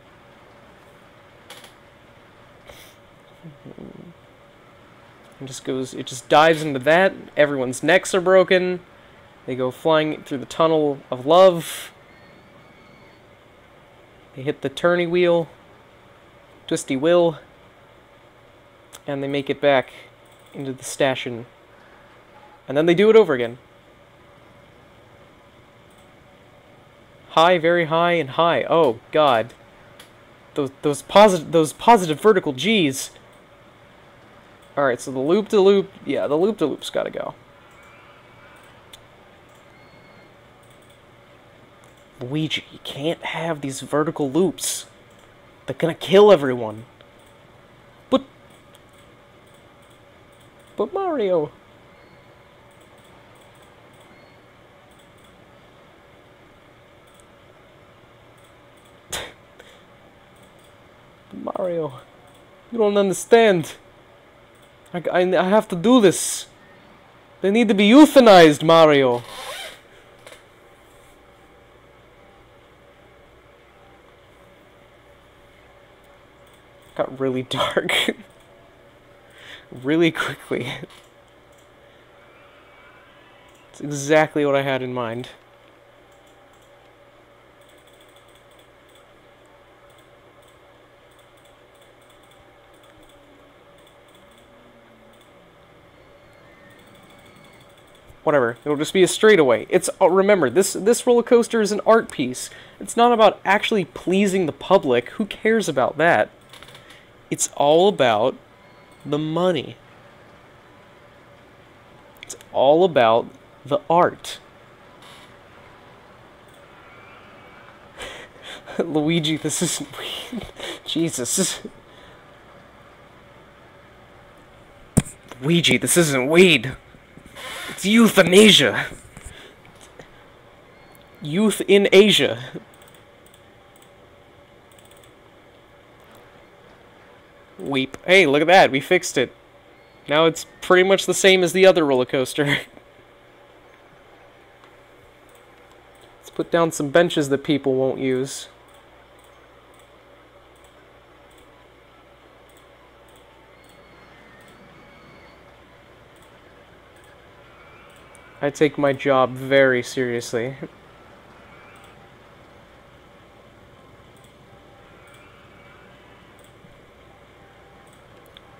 It just dives into that. Everyone's necks are broken. They go flying through the tunnel of love. They hit the turny wheel, twisty wheel, and they make it back into the station. And then they do it over again. High, very high, and high. Oh God, those positive vertical G's. All right, so the loop-de-loop, yeah, the loop-de-loop's got to go. Luigi, you can't have these vertical loops. They're gonna kill everyone. But Mario. Mario, you don't understand. I have to do this. They need to be euthanized, Mario. Got really dark. Really quickly. It's exactly what I had in mind. Whatever, it'll just be a straightaway. It's remember, this roller coaster is an art piece. It's not about actually pleasing the public. Who cares about that? It's all about the money. It's all about the art. Luigi, this is Jesus. Ouija, this isn't weed. It's euthanasia. Youth in Asia. Weep. Hey, look at that. We fixed it. Now it's pretty much the same as the other roller coaster. Let's put down some benches that people won't use. I take my job very seriously.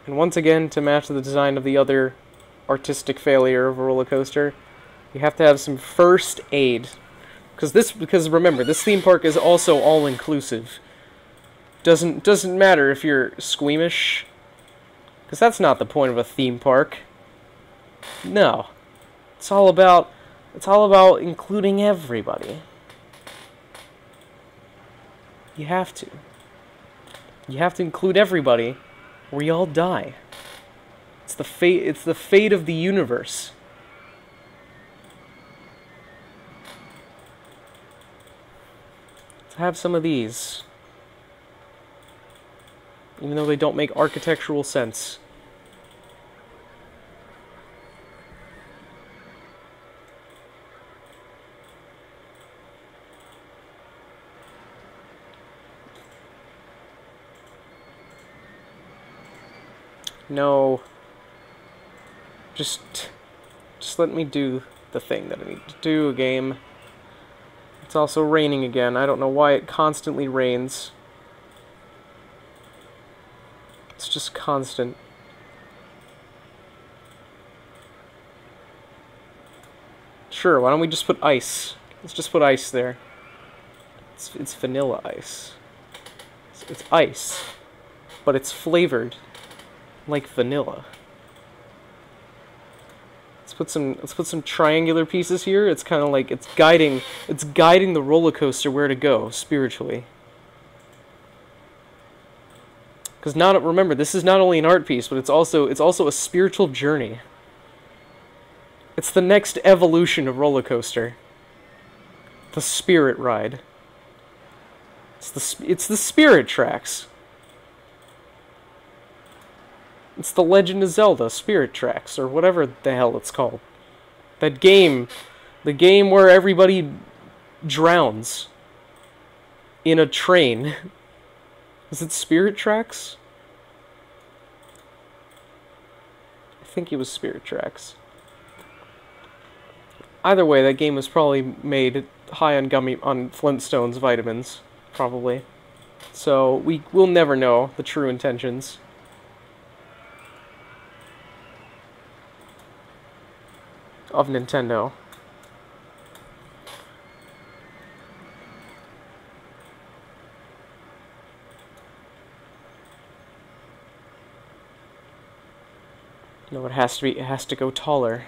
And once again, to match the design of the other artistic failure of a roller coaster, you have to have some first aid. Because remember, this theme park is also all-inclusive. Doesn't matter if you're squeamish, because that's not the point of a theme park. No. It's all about including everybody. You have to. You have to include everybody, or you all die. It's the fate of the universe. Let's have some of these. Even though they don't make architectural sense. No. Just let me do the thing that I need to do, game. It's also raining again. I don't know why it constantly rains. It's just constant. Sure, why don't we just put ice? Let's just put ice there. It's vanilla ice. It's ice, but it's flavored like vanilla. Let's put some triangular pieces here. It's kind of like it's guiding the roller coaster where to go spiritually. Because remember, this is not only an art piece, but it's also a spiritual journey. It's the next evolution of roller coaster. The spirit ride. It's the spirit tracks. It's the Legend of Zelda Spirit Tracks, or whatever the hell it's called. That game, the game where everybody drowns in a train. Is it Spirit Tracks? I think it was Spirit Tracks. Either way, that game was probably made high on Flintstones vitamins, probably. So we'll never know the true intentions. Of Nintendo. No, it has to go taller.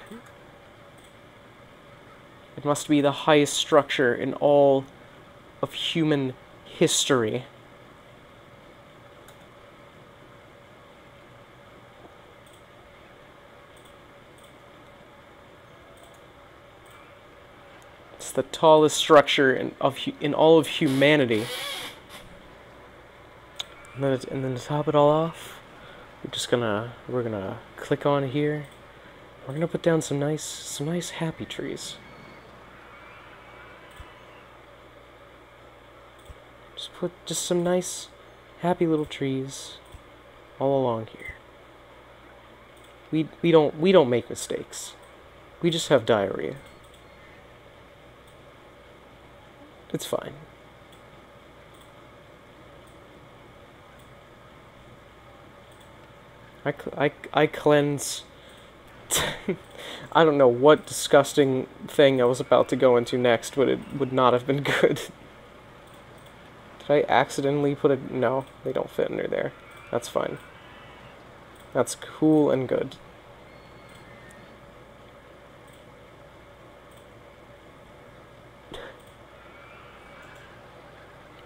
It must be the highest structure in all of human history. It's the tallest structure in all of humanity. And then to top it all off, we're gonna click on here. We're gonna put down some nice happy trees. Just some nice happy little trees all along here. We don't make mistakes. We just have diarrhea. It's fine. I cleanse. I don't know what disgusting thing I was about to go into next, but it would not have been good. Did I accidentally put it? No, they don't fit under there. That's fine. That's cool and good.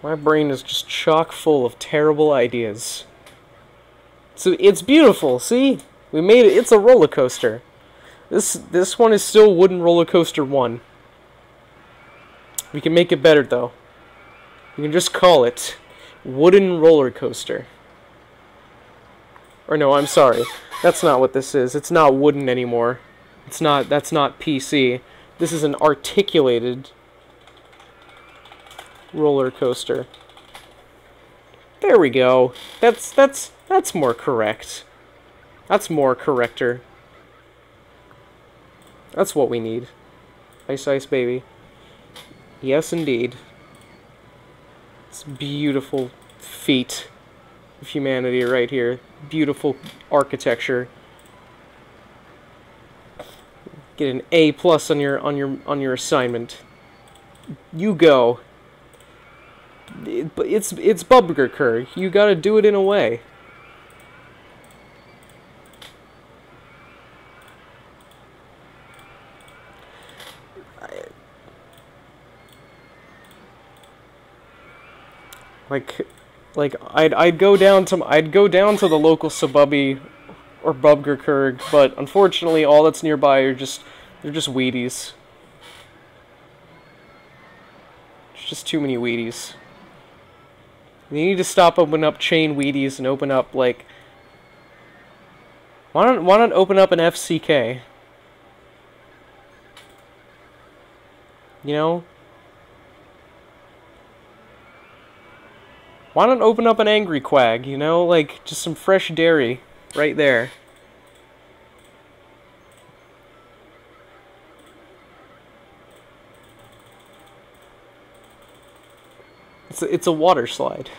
My brain is just chock full of terrible ideas. So it's beautiful, see? We made it. It's a roller coaster. This one is still Wooden Roller Coaster 1. We can make it better, though. We can just call it Wooden Roller Coaster. Or no, I'm sorry. That's not what this is. It's not wooden anymore. It's not. That's not PC. This is an articulated roller coaster. There we go. That's more correct. That's more corrector. That's what we need. Ice Ice Baby. Yes, indeed. It's beautiful feat of humanity right here. Beautiful architecture. Get an A+ on your assignment. You go. But it's Bubgerkur. You gotta do it in a way. Like I'd go down to the local Sububby or Bubgerkur, but unfortunately all that's nearby are just Wheaties. There's just too many Wheaties. They need to stop opening up chain Wheaties and open up like why not open up an FCK? You know? Why not open up an Angry Quag, you know? Like, just some fresh dairy right there. It's a water slide.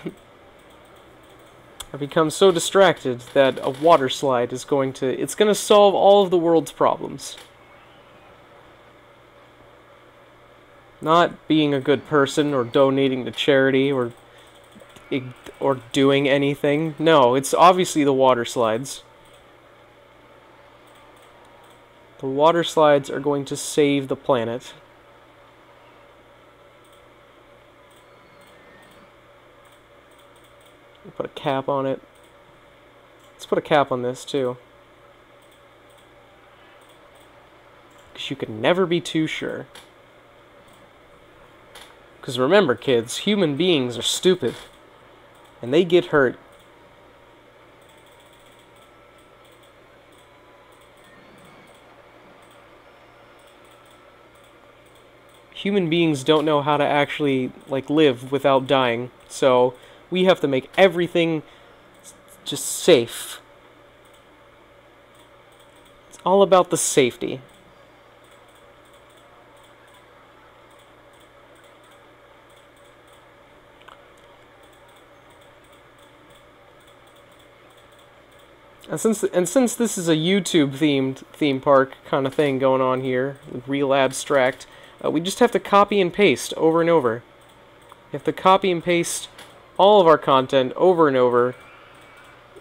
I've become so distracted that a water slide is going to solve all of the world's problems. Not being a good person or donating to charity or doing anything. No, it's obviously the water slides. The water slides are going to save the planet. Put a cap on it. Let's put a cap on this too. Because you can never be too sure. Because remember, kids, human beings are stupid. And they get hurt. Human beings don't know how to actually, like, live without dying. So we have to make everything just safe. It's all about the safety. And since this is a YouTube themed theme park kind of thing going on here, real abstract, we just have to copy and paste over and over. You have to copy and paste all of our content over and over.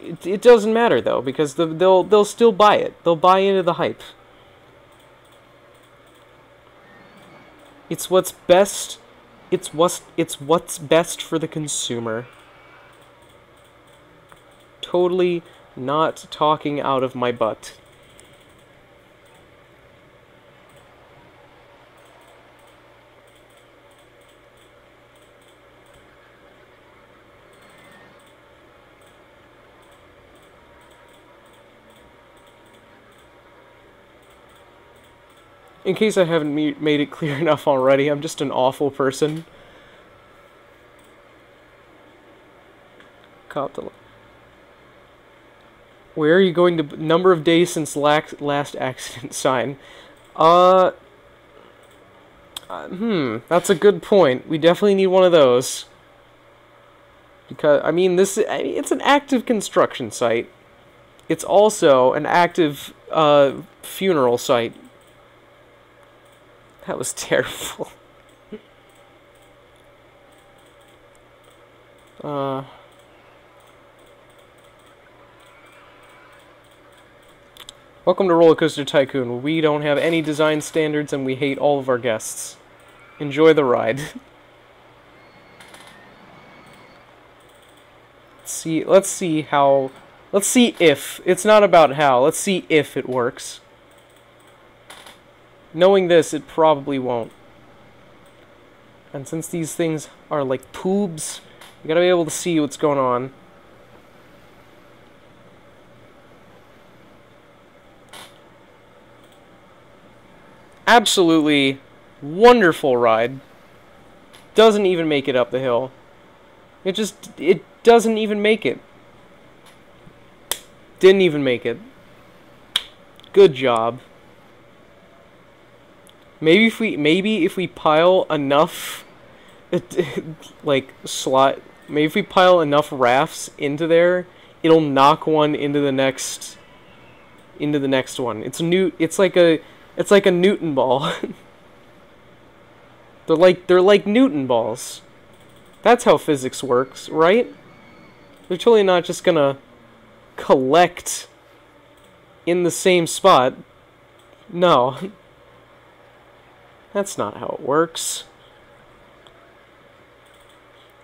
It doesn't matter though, because they'll still buy it. They'll buy into the hype. It's what's best. It's what's best for the consumer. Totally not talking out of my butt. In case I haven't made it clear enough already, I'm just an awful person. Where are you going to... Number of days since last accident sign. That's a good point. We definitely need one of those. Because, I mean, it's an active construction site. It's also an active, funeral site. That was terrible. Welcome to Roller Coaster Tycoon, where we don't have any design standards and we hate all of our guests. Enjoy the ride. Let's see how Let's see if. It's not about how. Let's see if it works. Knowing this, it probably won't. And since these things are like tubes, you gotta be able to see what's going on. Absolutely wonderful ride. Doesn't even make it up the hill. It doesn't even make it. Didn't even make it. Good job. Maybe if we pile enough maybe if we pile enough rafts into there, it'll knock one into the next one. It's like a Newton ball. They're like Newton balls. That's how physics works, right? They're totally not just gonna collect in the same spot. No. That's not how it works.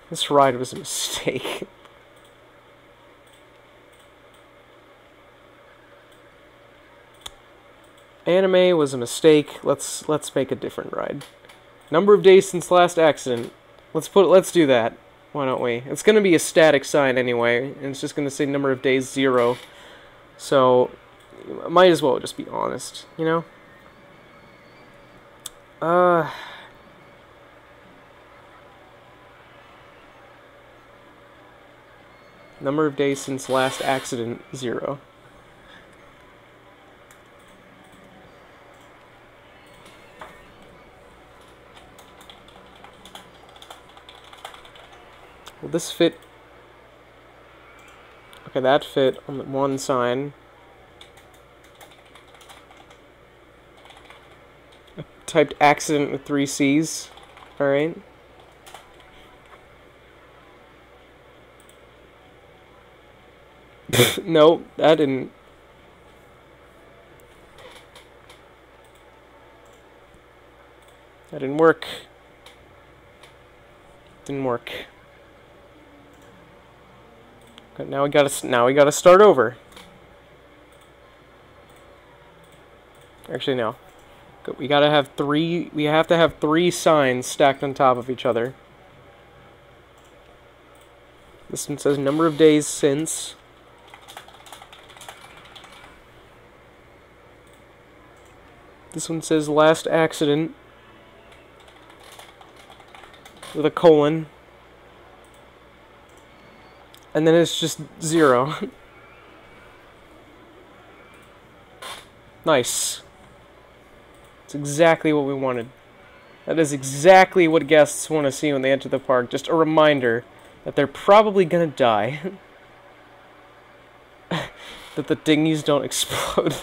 This ride was a mistake. Anime was a mistake. Let's make a different ride. Number of days since last accident. Let's do that. Why don't we? It's gonna be a static sign anyway, and it's just gonna say number of days 0. So might as well just be honest, you know? Number of days since last accident 0. Will this fit? Okay, that fit on the one sign. I typed accident with 3 C's. Alright. No, that didn't. That didn't work. Didn't work. Okay, now we gotta start over. Actually, no. We gotta have 3. We have to have 3 signs stacked on top of each other. This one says number of days since. This one says last accident with a colon. And then it's just 0. Nice. That's exactly what we wanted. That is exactly what guests want to see when they enter the park. Just a reminder that they're probably gonna die. That the dinghies don't explode.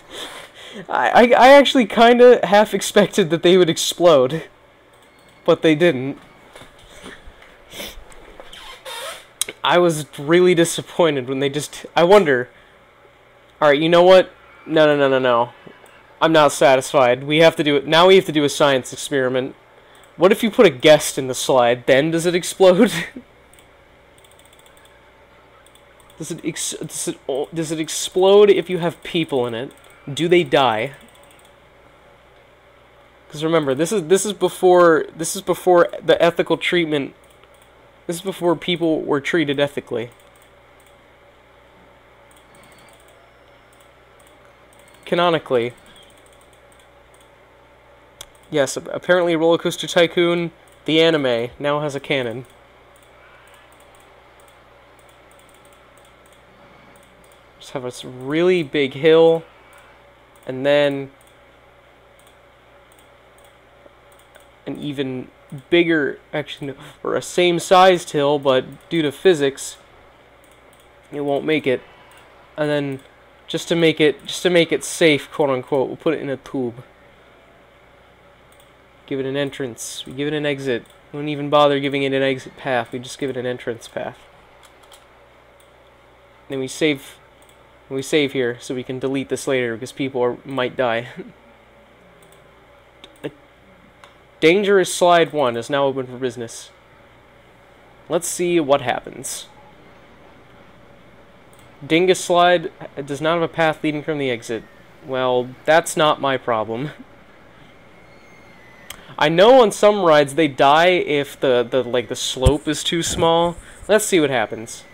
I actually kinda half expected that they would explode. But they didn't. I was really disappointed when they just... I wonder... Alright, you know what? No. I'm not satisfied. We have to do it... Now we have to do a science experiment. What if you put a guest in the slide? Then does it explode? Does it explode if you have people in it? Do they die? Because remember, this is before the ethical treatment. This is before people were treated ethically. Canonically. Yes, apparently Roller Coaster Tycoon, the anime, now has a canon. Just have this really big hill, and then an even bigger, actually, no, or a same-sized hill, but due to physics, it won't make it. And then, just to make it safe, quote unquote, we'll put it in a tube. Give it an entrance. We give it an exit. We don't even bother giving it an exit path. We just give it an entrance path. Then we save. We save here so we can delete this later because people might die. Dangerous Slide 1 is now open for business. Let's see what happens. Dingus slide does not have a path leading from the exit. Well, that's not my problem. I know on some rides they die if the slope is too small. Let's see what happens.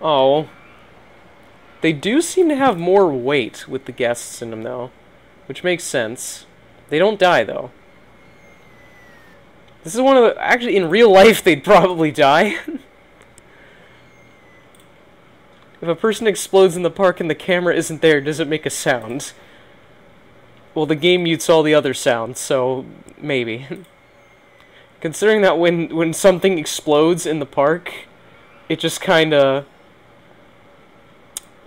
Oh. They do seem to have more weight with the guests in them, though. Which makes sense. They don't die, though. This is one of the... Actually, in real life, they'd probably die. If a person explodes in the park and the camera isn't there, does it make a sound? Well, the game mutes all the other sounds, so maybe. Considering that when something explodes in the park, it just kinda...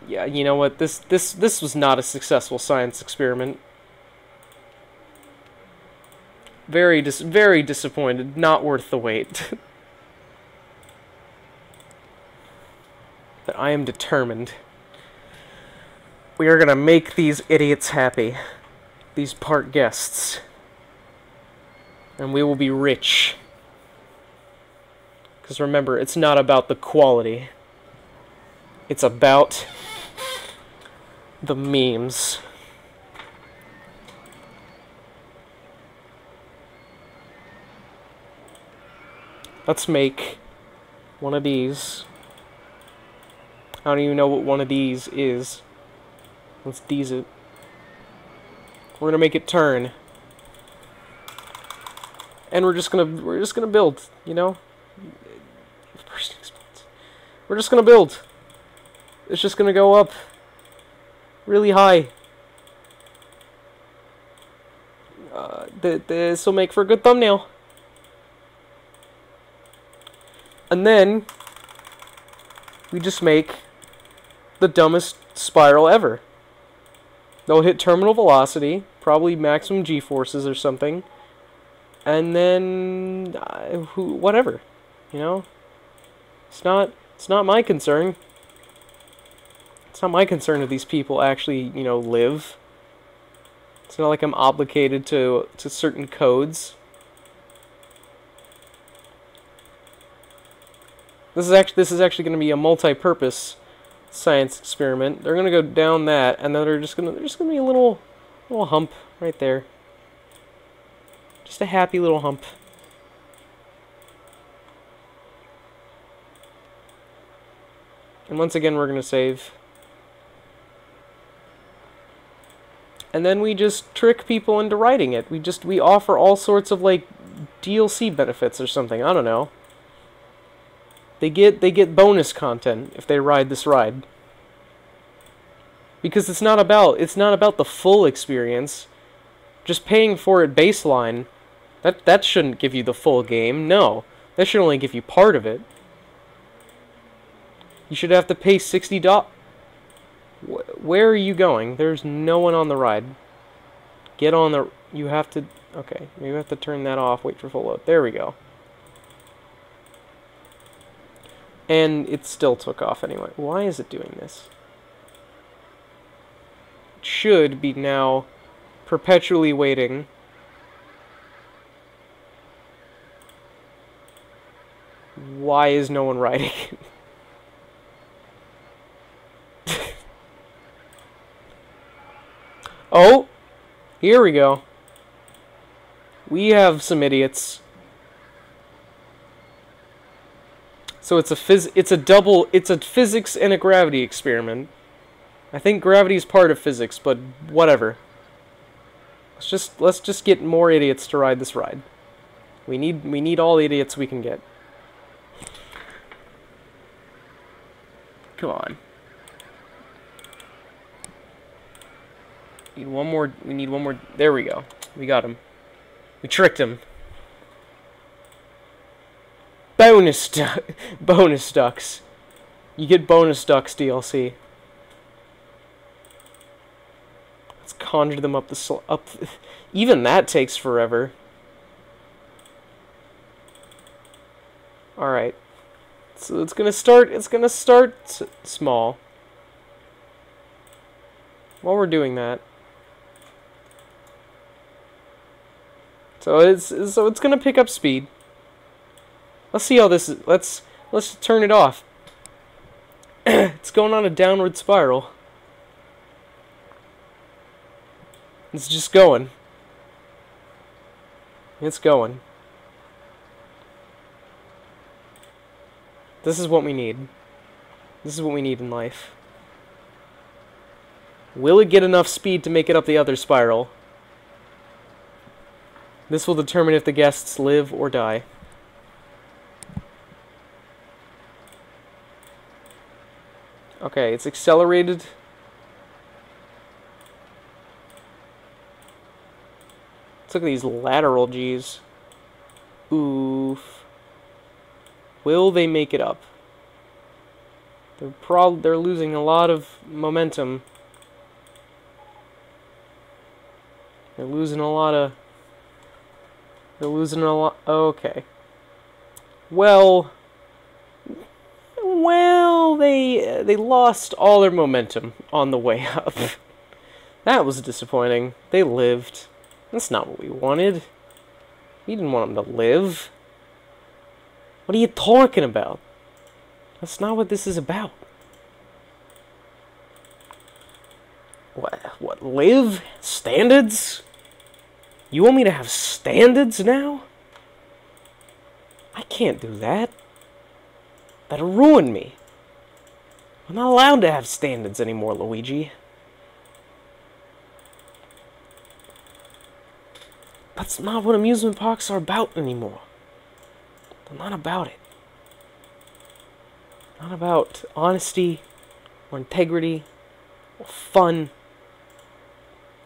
Yeah, you know what? This was not a successful science experiment. Very disappointed. Not worth the wait. But I am determined. We are gonna make these idiots happy. These park guests. And we will be rich. Because remember, it's not about the quality. It's about the memes. Let's make one of these. I don't even know what one of these is. Let's D's it. We're gonna make it turn. And we're just gonna build, you know? We're just gonna build. It's just gonna go up really high. This will make for a good thumbnail. And then we just make the dumbest spiral ever. They'll hit terminal velocity, probably maximum g-forces or something, and then whatever, you know. It's not my concern. It's not my concern if these people actually, you know, live. It's not like I'm obligated to certain codes. This is actually going to be a multi-purpose science experiment. They're going to go down that, and then there's just going to be a little hump right there. Just a happy little hump. And once again, we're going to save. And then we just trick people into writing it. We offer all sorts of, like, DLC benefits or something. I don't know. They get bonus content if they ride this ride. Because it's not about the full experience. Just paying for it baseline, that shouldn't give you the full game. No, that should only give you part of it. You should have to pay $60. Where are you going? There's no one on the ride. Get on the... You have to... Okay, maybe we have to turn that off. Wait for full load. There we go. And it still took off anyway. Why is it doing this? It should be now perpetually waiting. Why is no one riding? Oh! Here we go. We have some idiots. So it's a physics and a gravity experiment. I think gravity is part of physics, but whatever. Let's just get more idiots to ride this ride. We need all the idiots we can get. Come on. We need one more. There we go. We got him. We tricked him. Bonus ducks. You get bonus ducks DLC. Let's conjure them up up. Even that takes forever. All right. So it's gonna start. It's gonna start small. While we're doing that. So it's gonna pick up speed. Let's see how this is. Let's turn it off. It's going on a downward spiral. It's just going. It's going. This is what we need. This is what we need in life. Will it get enough speed to make it up the other spiral? This will determine if the guests live or die. Okay, it's accelerated. Let's look at these lateral G's. Oof. Will they make it up? They're losing a lot of momentum. They're losing a lot. Okay. Well, they lost all their momentum on the way up. That was disappointing. They lived. That's not what we wanted. We didn't want them to live. What are you talking about? That's not what this is about. What, live? Standards? You want me to have standards now? I can't do that. That'll ruin me. I'm not allowed to have standards anymore, Luigi. That's not what amusement parks are about anymore. They're not about it. Not about honesty, or integrity, or fun,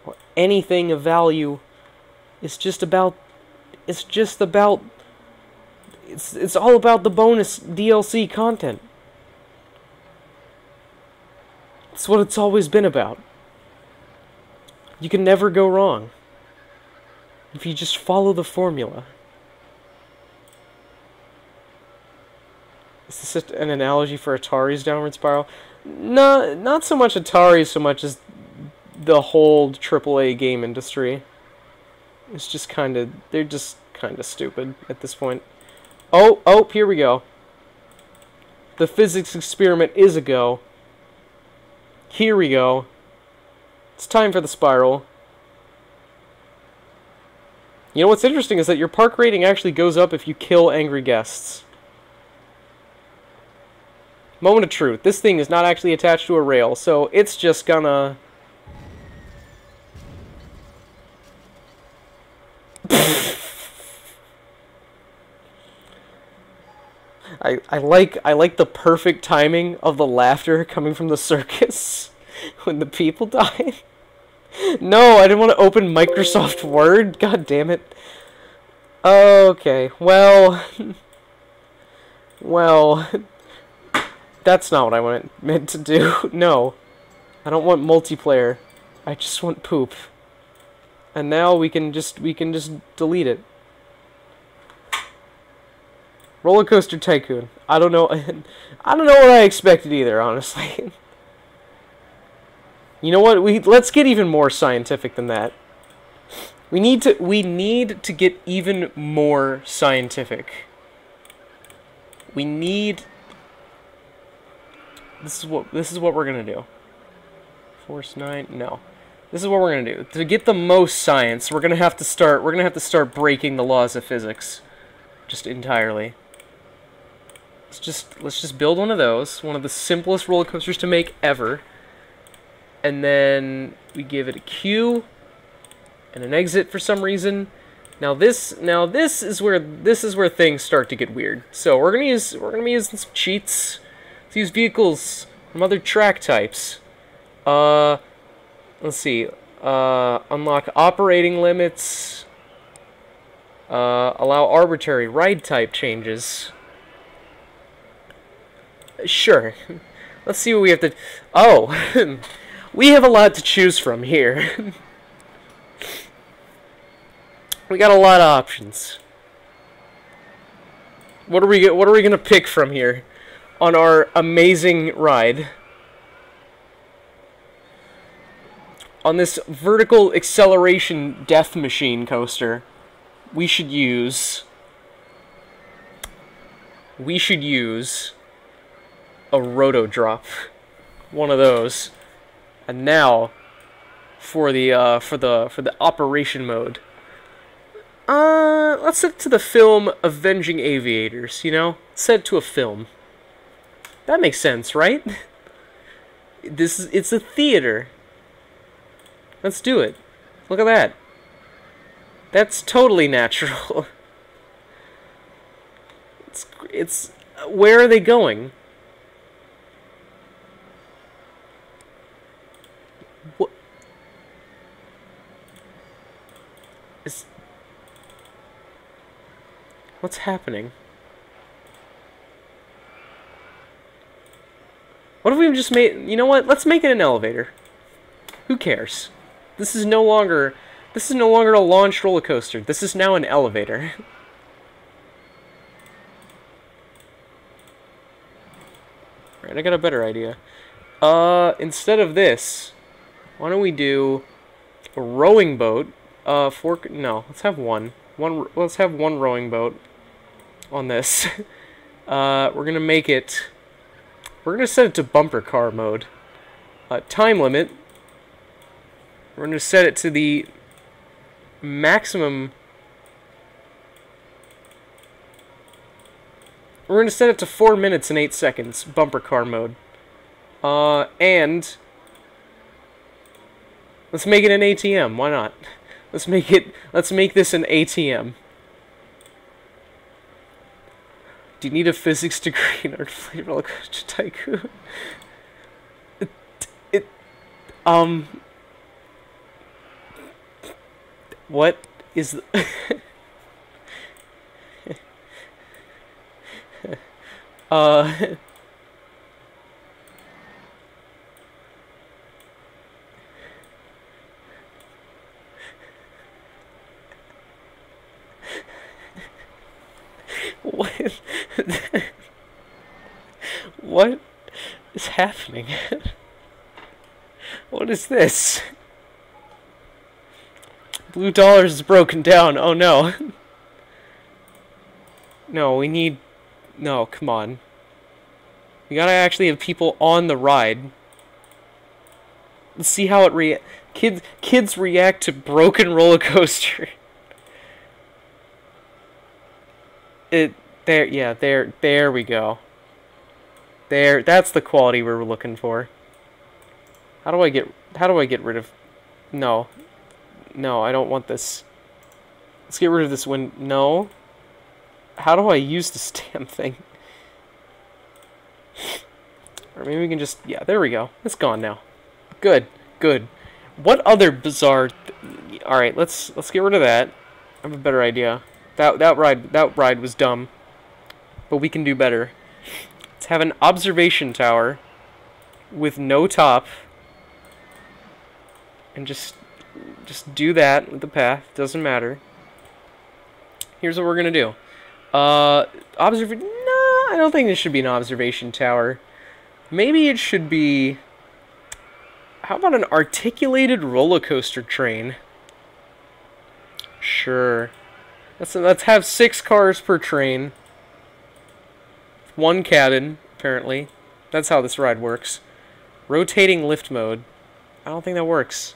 or anything of value. It's all about the bonus DLC content. It's what it's always been about. You can never go wrong if you just follow the formula. Is this an analogy for Atari's downward spiral? No, not so much Atari so much as the whole AAA game industry. It's just they're just kind of stupid at this point. Oh, here we go. The physics experiment is a go. Here we go. It's time for the spiral. You know what's interesting is that your park rating actually goes up if you kill angry guests. Moment of truth. This thing is not actually attached to a rail, so it's just gonna... I like the perfect timing of the laughter coming from the circus when the people die. No, I didn't want to open Microsoft Word. God damn it. Okay, well, that's not what I meant to do. No, I don't want multiplayer. I just want poop. And now we can just delete it. Roller Coaster Tycoon. I don't know. I don't know what I expected either, honestly. You know what? Let's get even more scientific than that. We need to get even more scientific. We need. This is what we're gonna do. Force 9. No. This is what we're gonna do. To get the most science, we're gonna have to start breaking the laws of physics, just entirely. Let's just build one of those, one of the simplest roller coasters to make ever, and then we give it a queue and an exit for some reason. Now this is where things start to get weird. So we're gonna be using some cheats. Let's use vehicles from other track types. Let's see. Unlock operating limits. Allow arbitrary ride type changes. Sure. Let's see what we have to... Oh! We have a lot to choose from here. We got a lot of options. What are we gonna pick from here on our amazing ride? On this vertical acceleration death machine coaster, we should use a roto drop, one of those. And now for the operation mode. Let's set it to the film Avenging Aviators, you know? Set it to a film. That makes sense, right? It's a theater. Let's do it. Look at that. That's totally natural. It's where are they going? What is what's happening? What if we just made, you know what? Let's make it an elevator. Who cares? This is no longer a launched roller coaster. This is now an elevator. Right, I got a better idea. Instead of this, why don't we do a rowing boat? No, let's have one. Let's have one rowing boat on this. We're gonna make it. We're gonna set it to bumper car mode. Time limit. We're gonna set it to the maximum. We're going to set it to 4 minutes and 8 seconds, bumper car mode. And let's make it an ATM. Why not? Let's make this an ATM. Do you need a physics degree in order to play Roller Coaster Tycoon? What is what? What is happening? What is this? Blue Dollars is broken down. Oh no. No, we need... No, come on. We gotta actually have people on the ride. Let's see how it kids react to broken roller coaster. There we go. That's the quality we were looking for. How do I get rid of... No. No, I don't want this. Let's get rid of this one. No. How do I use this damn thing? Or maybe we can just... Yeah, there we go. It's gone now. Good. Good. What other bizarre... Alright, let's get rid of that. I have a better idea. That ride was dumb. But we can do better. Let's have an observation tower with no top. And just do that with the path. Doesn't matter. Here's what we're gonna do. No, I don't think this should be an observation tower. Maybe it should be... How about an articulated roller coaster train? Sure. Let's have 6 cars per train. 1 cabin, apparently. That's how this ride works. Rotating lift mode. I don't think that works.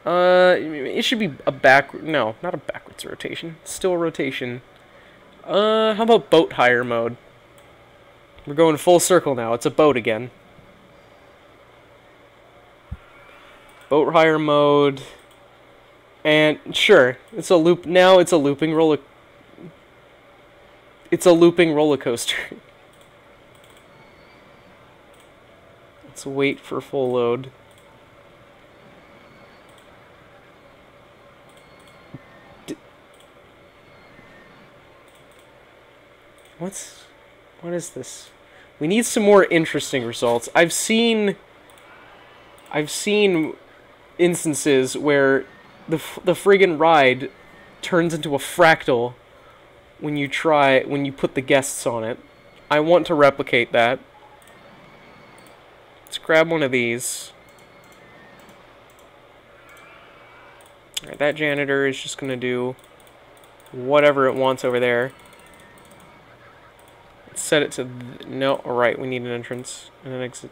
It should be a no, not a backwards rotation. Still a rotation. How about boat hire mode? We're going full circle now. It's a boat again. Boat hire mode. And sure, it's a loop. Now it's a looping roller. It's a looping roller coaster. Let's wait for full load. What is this? We need some more interesting results. I've seen instances where the friggin' ride turns into a fractal when you put the guests on it. I want to replicate that. Let's grab one of these. Alright, that janitor is just gonna do whatever it wants over there. Set it to... No, alright, we need an entrance and an exit.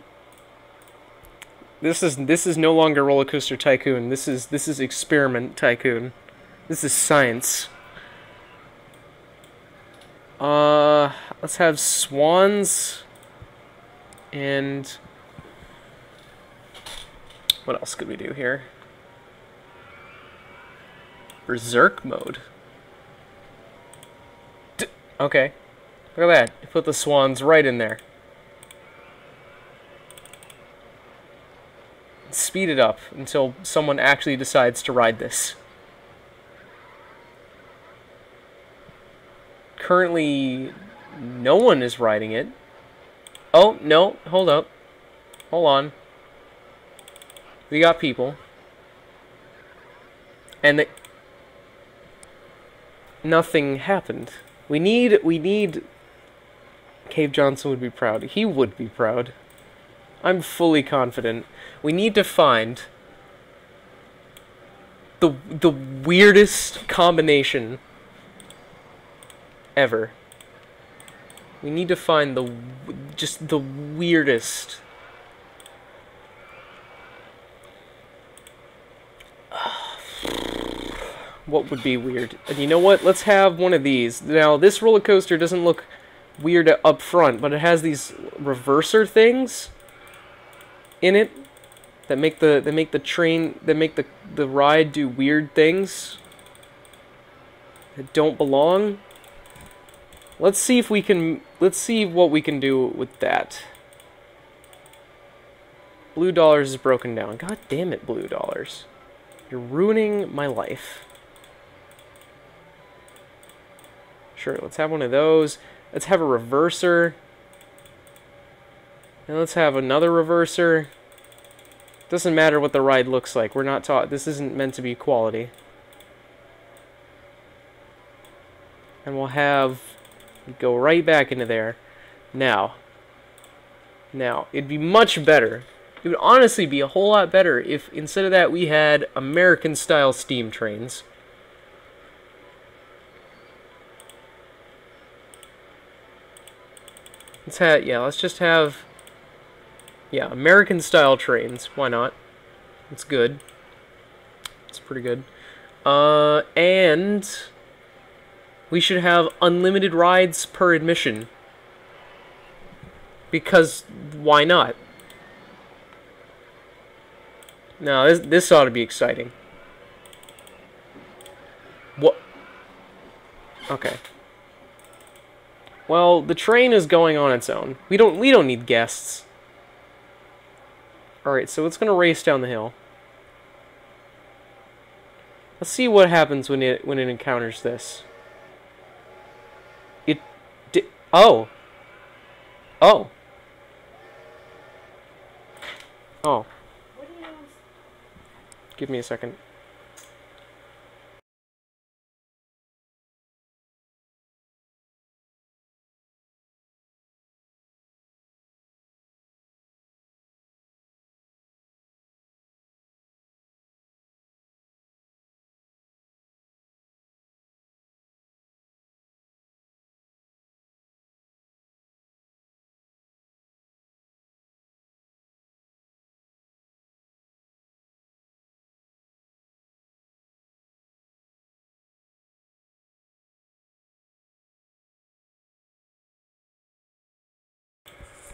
This is no longer Roller Coaster Tycoon. This is Experiment Tycoon. This is science. Let's have swans and what else could we do here? Berserk mode. Okay. Look at that. Put the swans right in there. Speed it up until someone actually decides to ride this. Currently, no one is riding it. Oh, no, hold up. Hold on. We got people. And nothing happened. We need... Cave Johnson would be proud. He would be proud. I'm fully confident. We need to find the weirdest combination ever. We need to find just the weirdest. What would be weird? And you know what? Let's have one of these. Now, this roller coaster doesn't look weird up front, but it has these reverser things in it that make the ride do weird things that don't belong. Let's see what we can do with that. Blue Dollars is broken down. God damn it, Blue Dollars. You're ruining my life. Sure, let's have one of those. Let's have a reverser. And let's have another reverser. Doesn't matter what the ride looks like. We're not taught. This isn't meant to be quality. And we'll have... go right back into there. Now, it'd be much better. It would honestly be a whole lot better if instead of that we had American-style steam trains. Let's just have American-style trains. Why not? It's good. It's pretty good. And we should have unlimited rides per admission. Because why not? Now, this ought to be exciting. What? Okay. Well, the train is going on its own. We don't need guests. All right, so it's gonna race down the hill. Let's see what happens when it encounters this. Oh. Give me a second.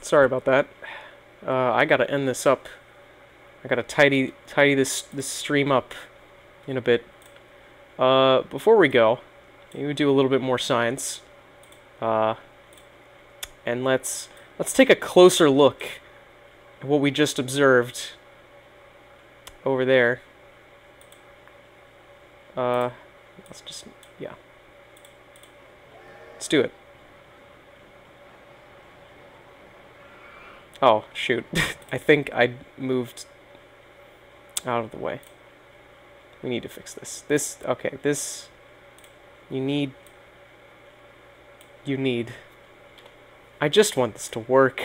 Sorry about that. I gotta end this up. I gotta tidy this stream up in a bit. Before we go, we would do a little bit more science. And let's take a closer look at what we just observed over there. Let's do it. Oh, shoot. I think I moved out of the way. We need to fix this. Okay, you need... I just want this to work.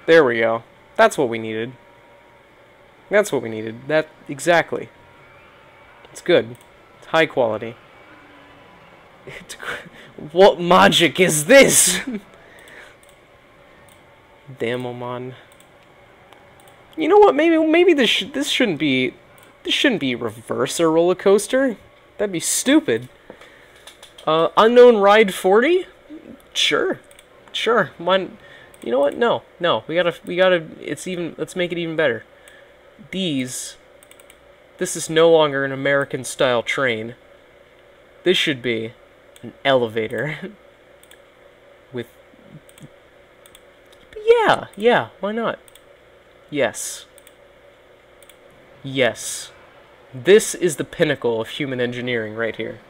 There we go. That's what we needed. Exactly. It's good. High quality. What magic is this? Damomon. You know what? Maybe this shouldn't be reverse a roller coaster. That'd be stupid. Unknown ride 40? Sure. Mine. You know what? No. We gotta. Let's make it even better. This is no longer an American style train. This should be an elevator. With. Yeah. Why not? Yes. This is the pinnacle of human engineering right here.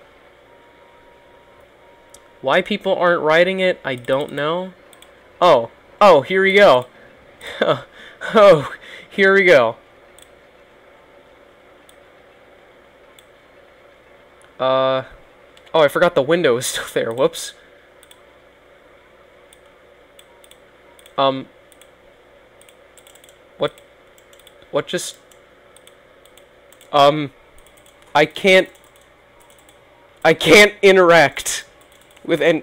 Why people aren't riding it, I don't know. Oh, here we go. Oh, here we go. Oh, I forgot the window is still there. Whoops. What just... I can't interact with an,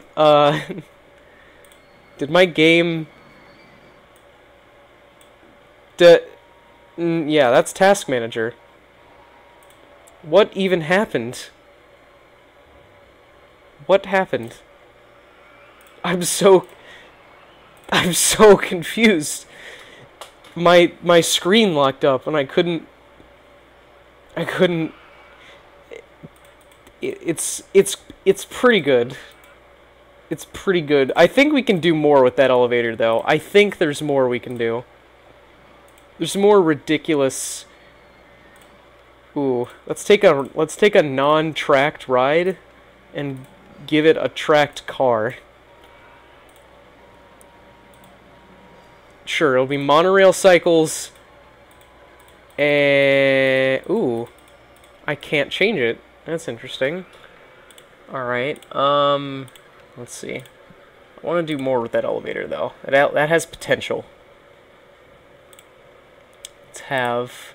did my game... yeah, that's Task Manager. What even happened? What happened? I'm so confused. My screen locked up and I couldn't. It's pretty good. It's pretty good. I think we can do more with that elevator though. I think there's more we can do. There's more ridiculous. Ooh, let's take a non-tracked ride and give it a tracked car. Sure, it'll be monorail cycles. Ooh, I can't change it. That's interesting. Alright, let's see. I want to do more with that elevator, though. That has potential. Let's have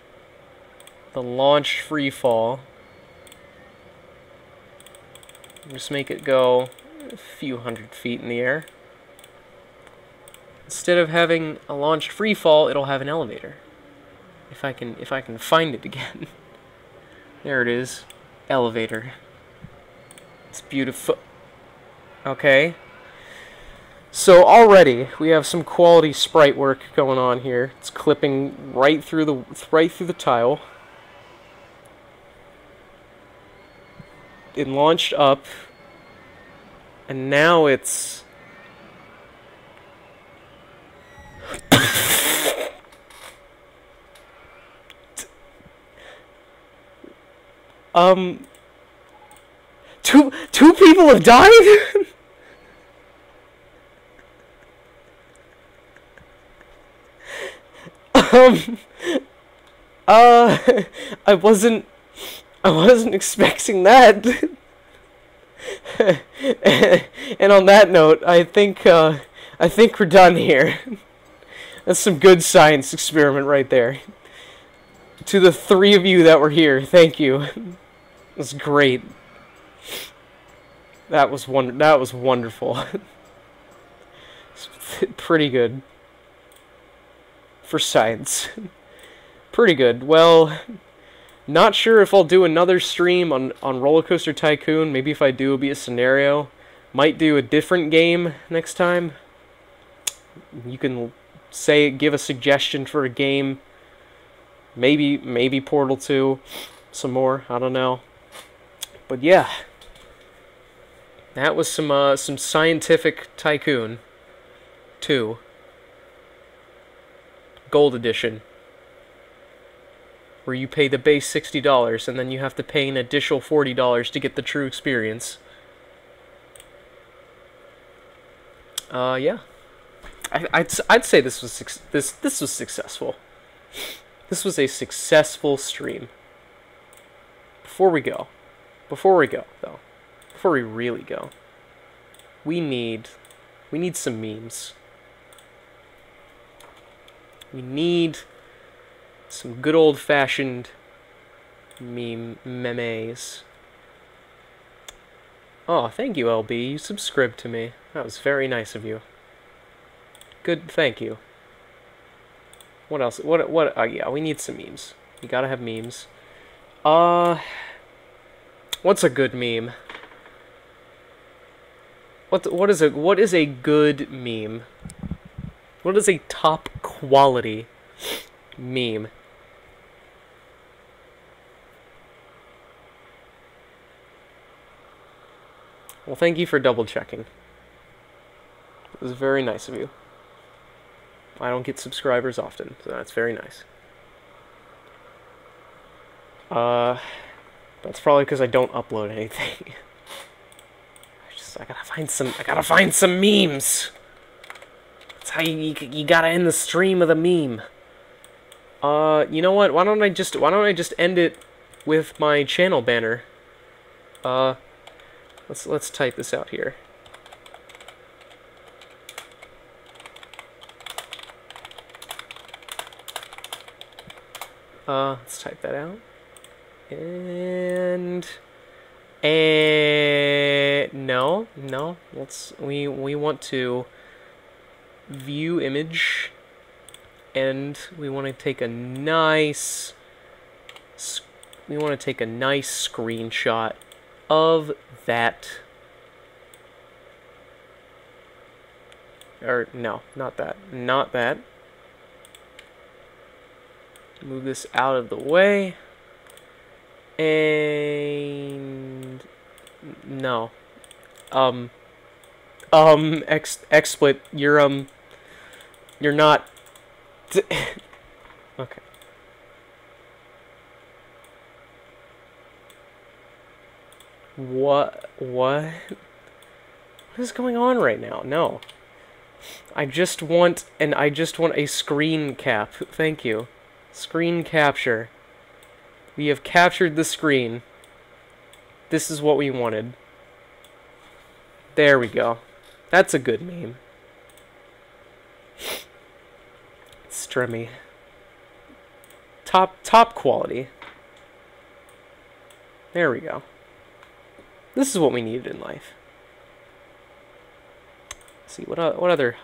the launch free fall. Just make it go a few hundred feet in the air. Instead of having a launched free fall, it'll have an elevator. If I can find it again. There it is. Elevator. It's beautiful. Okay. So already we have some quality sprite work going on here. It's clipping right through the tile. It launched up, and now it's two people have died? I wasn't expecting that. And on that note, I think we're done here. That's some good science experiment right there. To the three of you that were here, thank you. It was great. That was wonderful. It's pretty good. For science. Pretty good. Well, not sure if I'll do another stream on Roller Coaster Tycoon. Maybe if I do, it'll be a scenario. Might do a different game next time. You can give a suggestion for a game. Maybe Portal 2. Some more. I don't know. But yeah. That was some scientific Tycoon 2. Gold Edition. Where you pay the base $60 and then you have to pay an additional $40 to get the true experience. Yeah. I'd say this was successful. This was a successful stream. Before we really go, we need some memes. We need some good old-fashioned memes. Oh, thank you, LB. You subscribed to me. That was very nice of you. Good, thank you. What else? What? Yeah, we need some memes. You gotta have memes. What's a good meme? What is a good meme? What is a top quality meme? Well, thank you for double checking. It was very nice of you. I don't get subscribers often, so that's very nice. That's probably because I don't upload anything. I gotta find some memes. That's how you gotta end the stream with a meme. You know what? Why don't I just end it with my channel banner? Let's type this out here. Let's type that out. And no. We want to view image, and we want to take a nice screenshot of that. Or no, not that. Move this out of the way. And no. XSplit, you're not okay. What is going on right now? No. I just want a screen cap. Thank you. Screen capture. We have captured the screen. This is what we wanted. There we go. That's a good meme. Strimmy. Top quality. There we go. This is what we needed in life. Let's see what other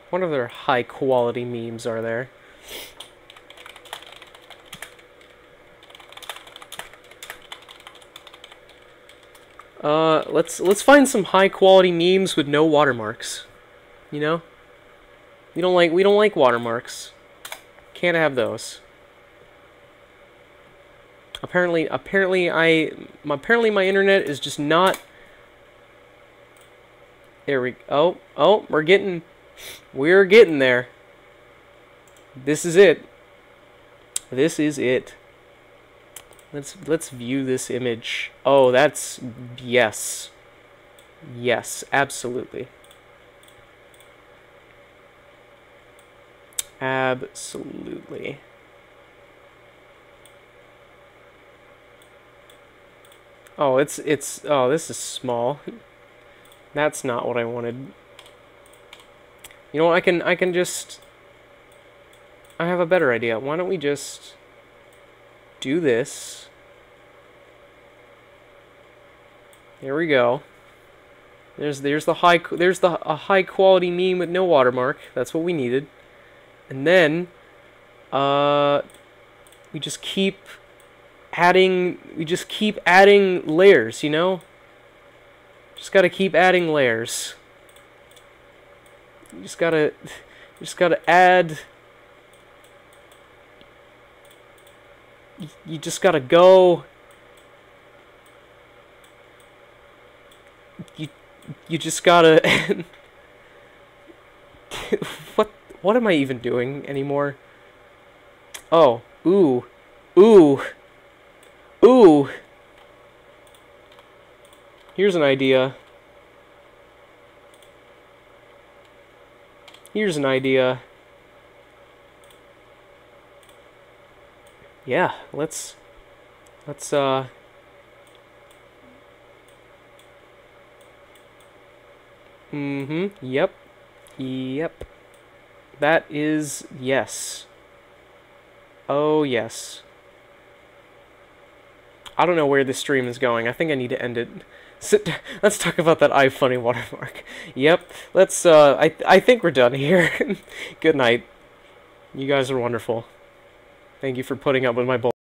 high quality memes are there? Let's find some high quality memes with no watermarks. You know? We don't like watermarks. Can't have those. Apparently my internet is just not. There we go. Oh, we're getting there. This is it. This is it. Let's view this image. Oh, that's yes. Yes, absolutely. Absolutely. Oh, oh, this is small. That's not what I wanted. You know what, I can just I have a better idea. Why don't we just do this? There we go. There's a high quality meme with no watermark. That's what we needed. And then we just keep adding layers, you know? Just gotta keep adding layers. You just gotta add. You just gotta go. You just gotta. What am I even doing anymore? Oh, ooh. Here's an idea. Yeah, let's Yep. That is yes. Oh, yes. I don't know where this stream is going. I think I need to end it. Let's talk about that iFunny watermark. Yep, let's, I think we're done here. Good night. You guys are wonderful. Thank you for putting up with my bull.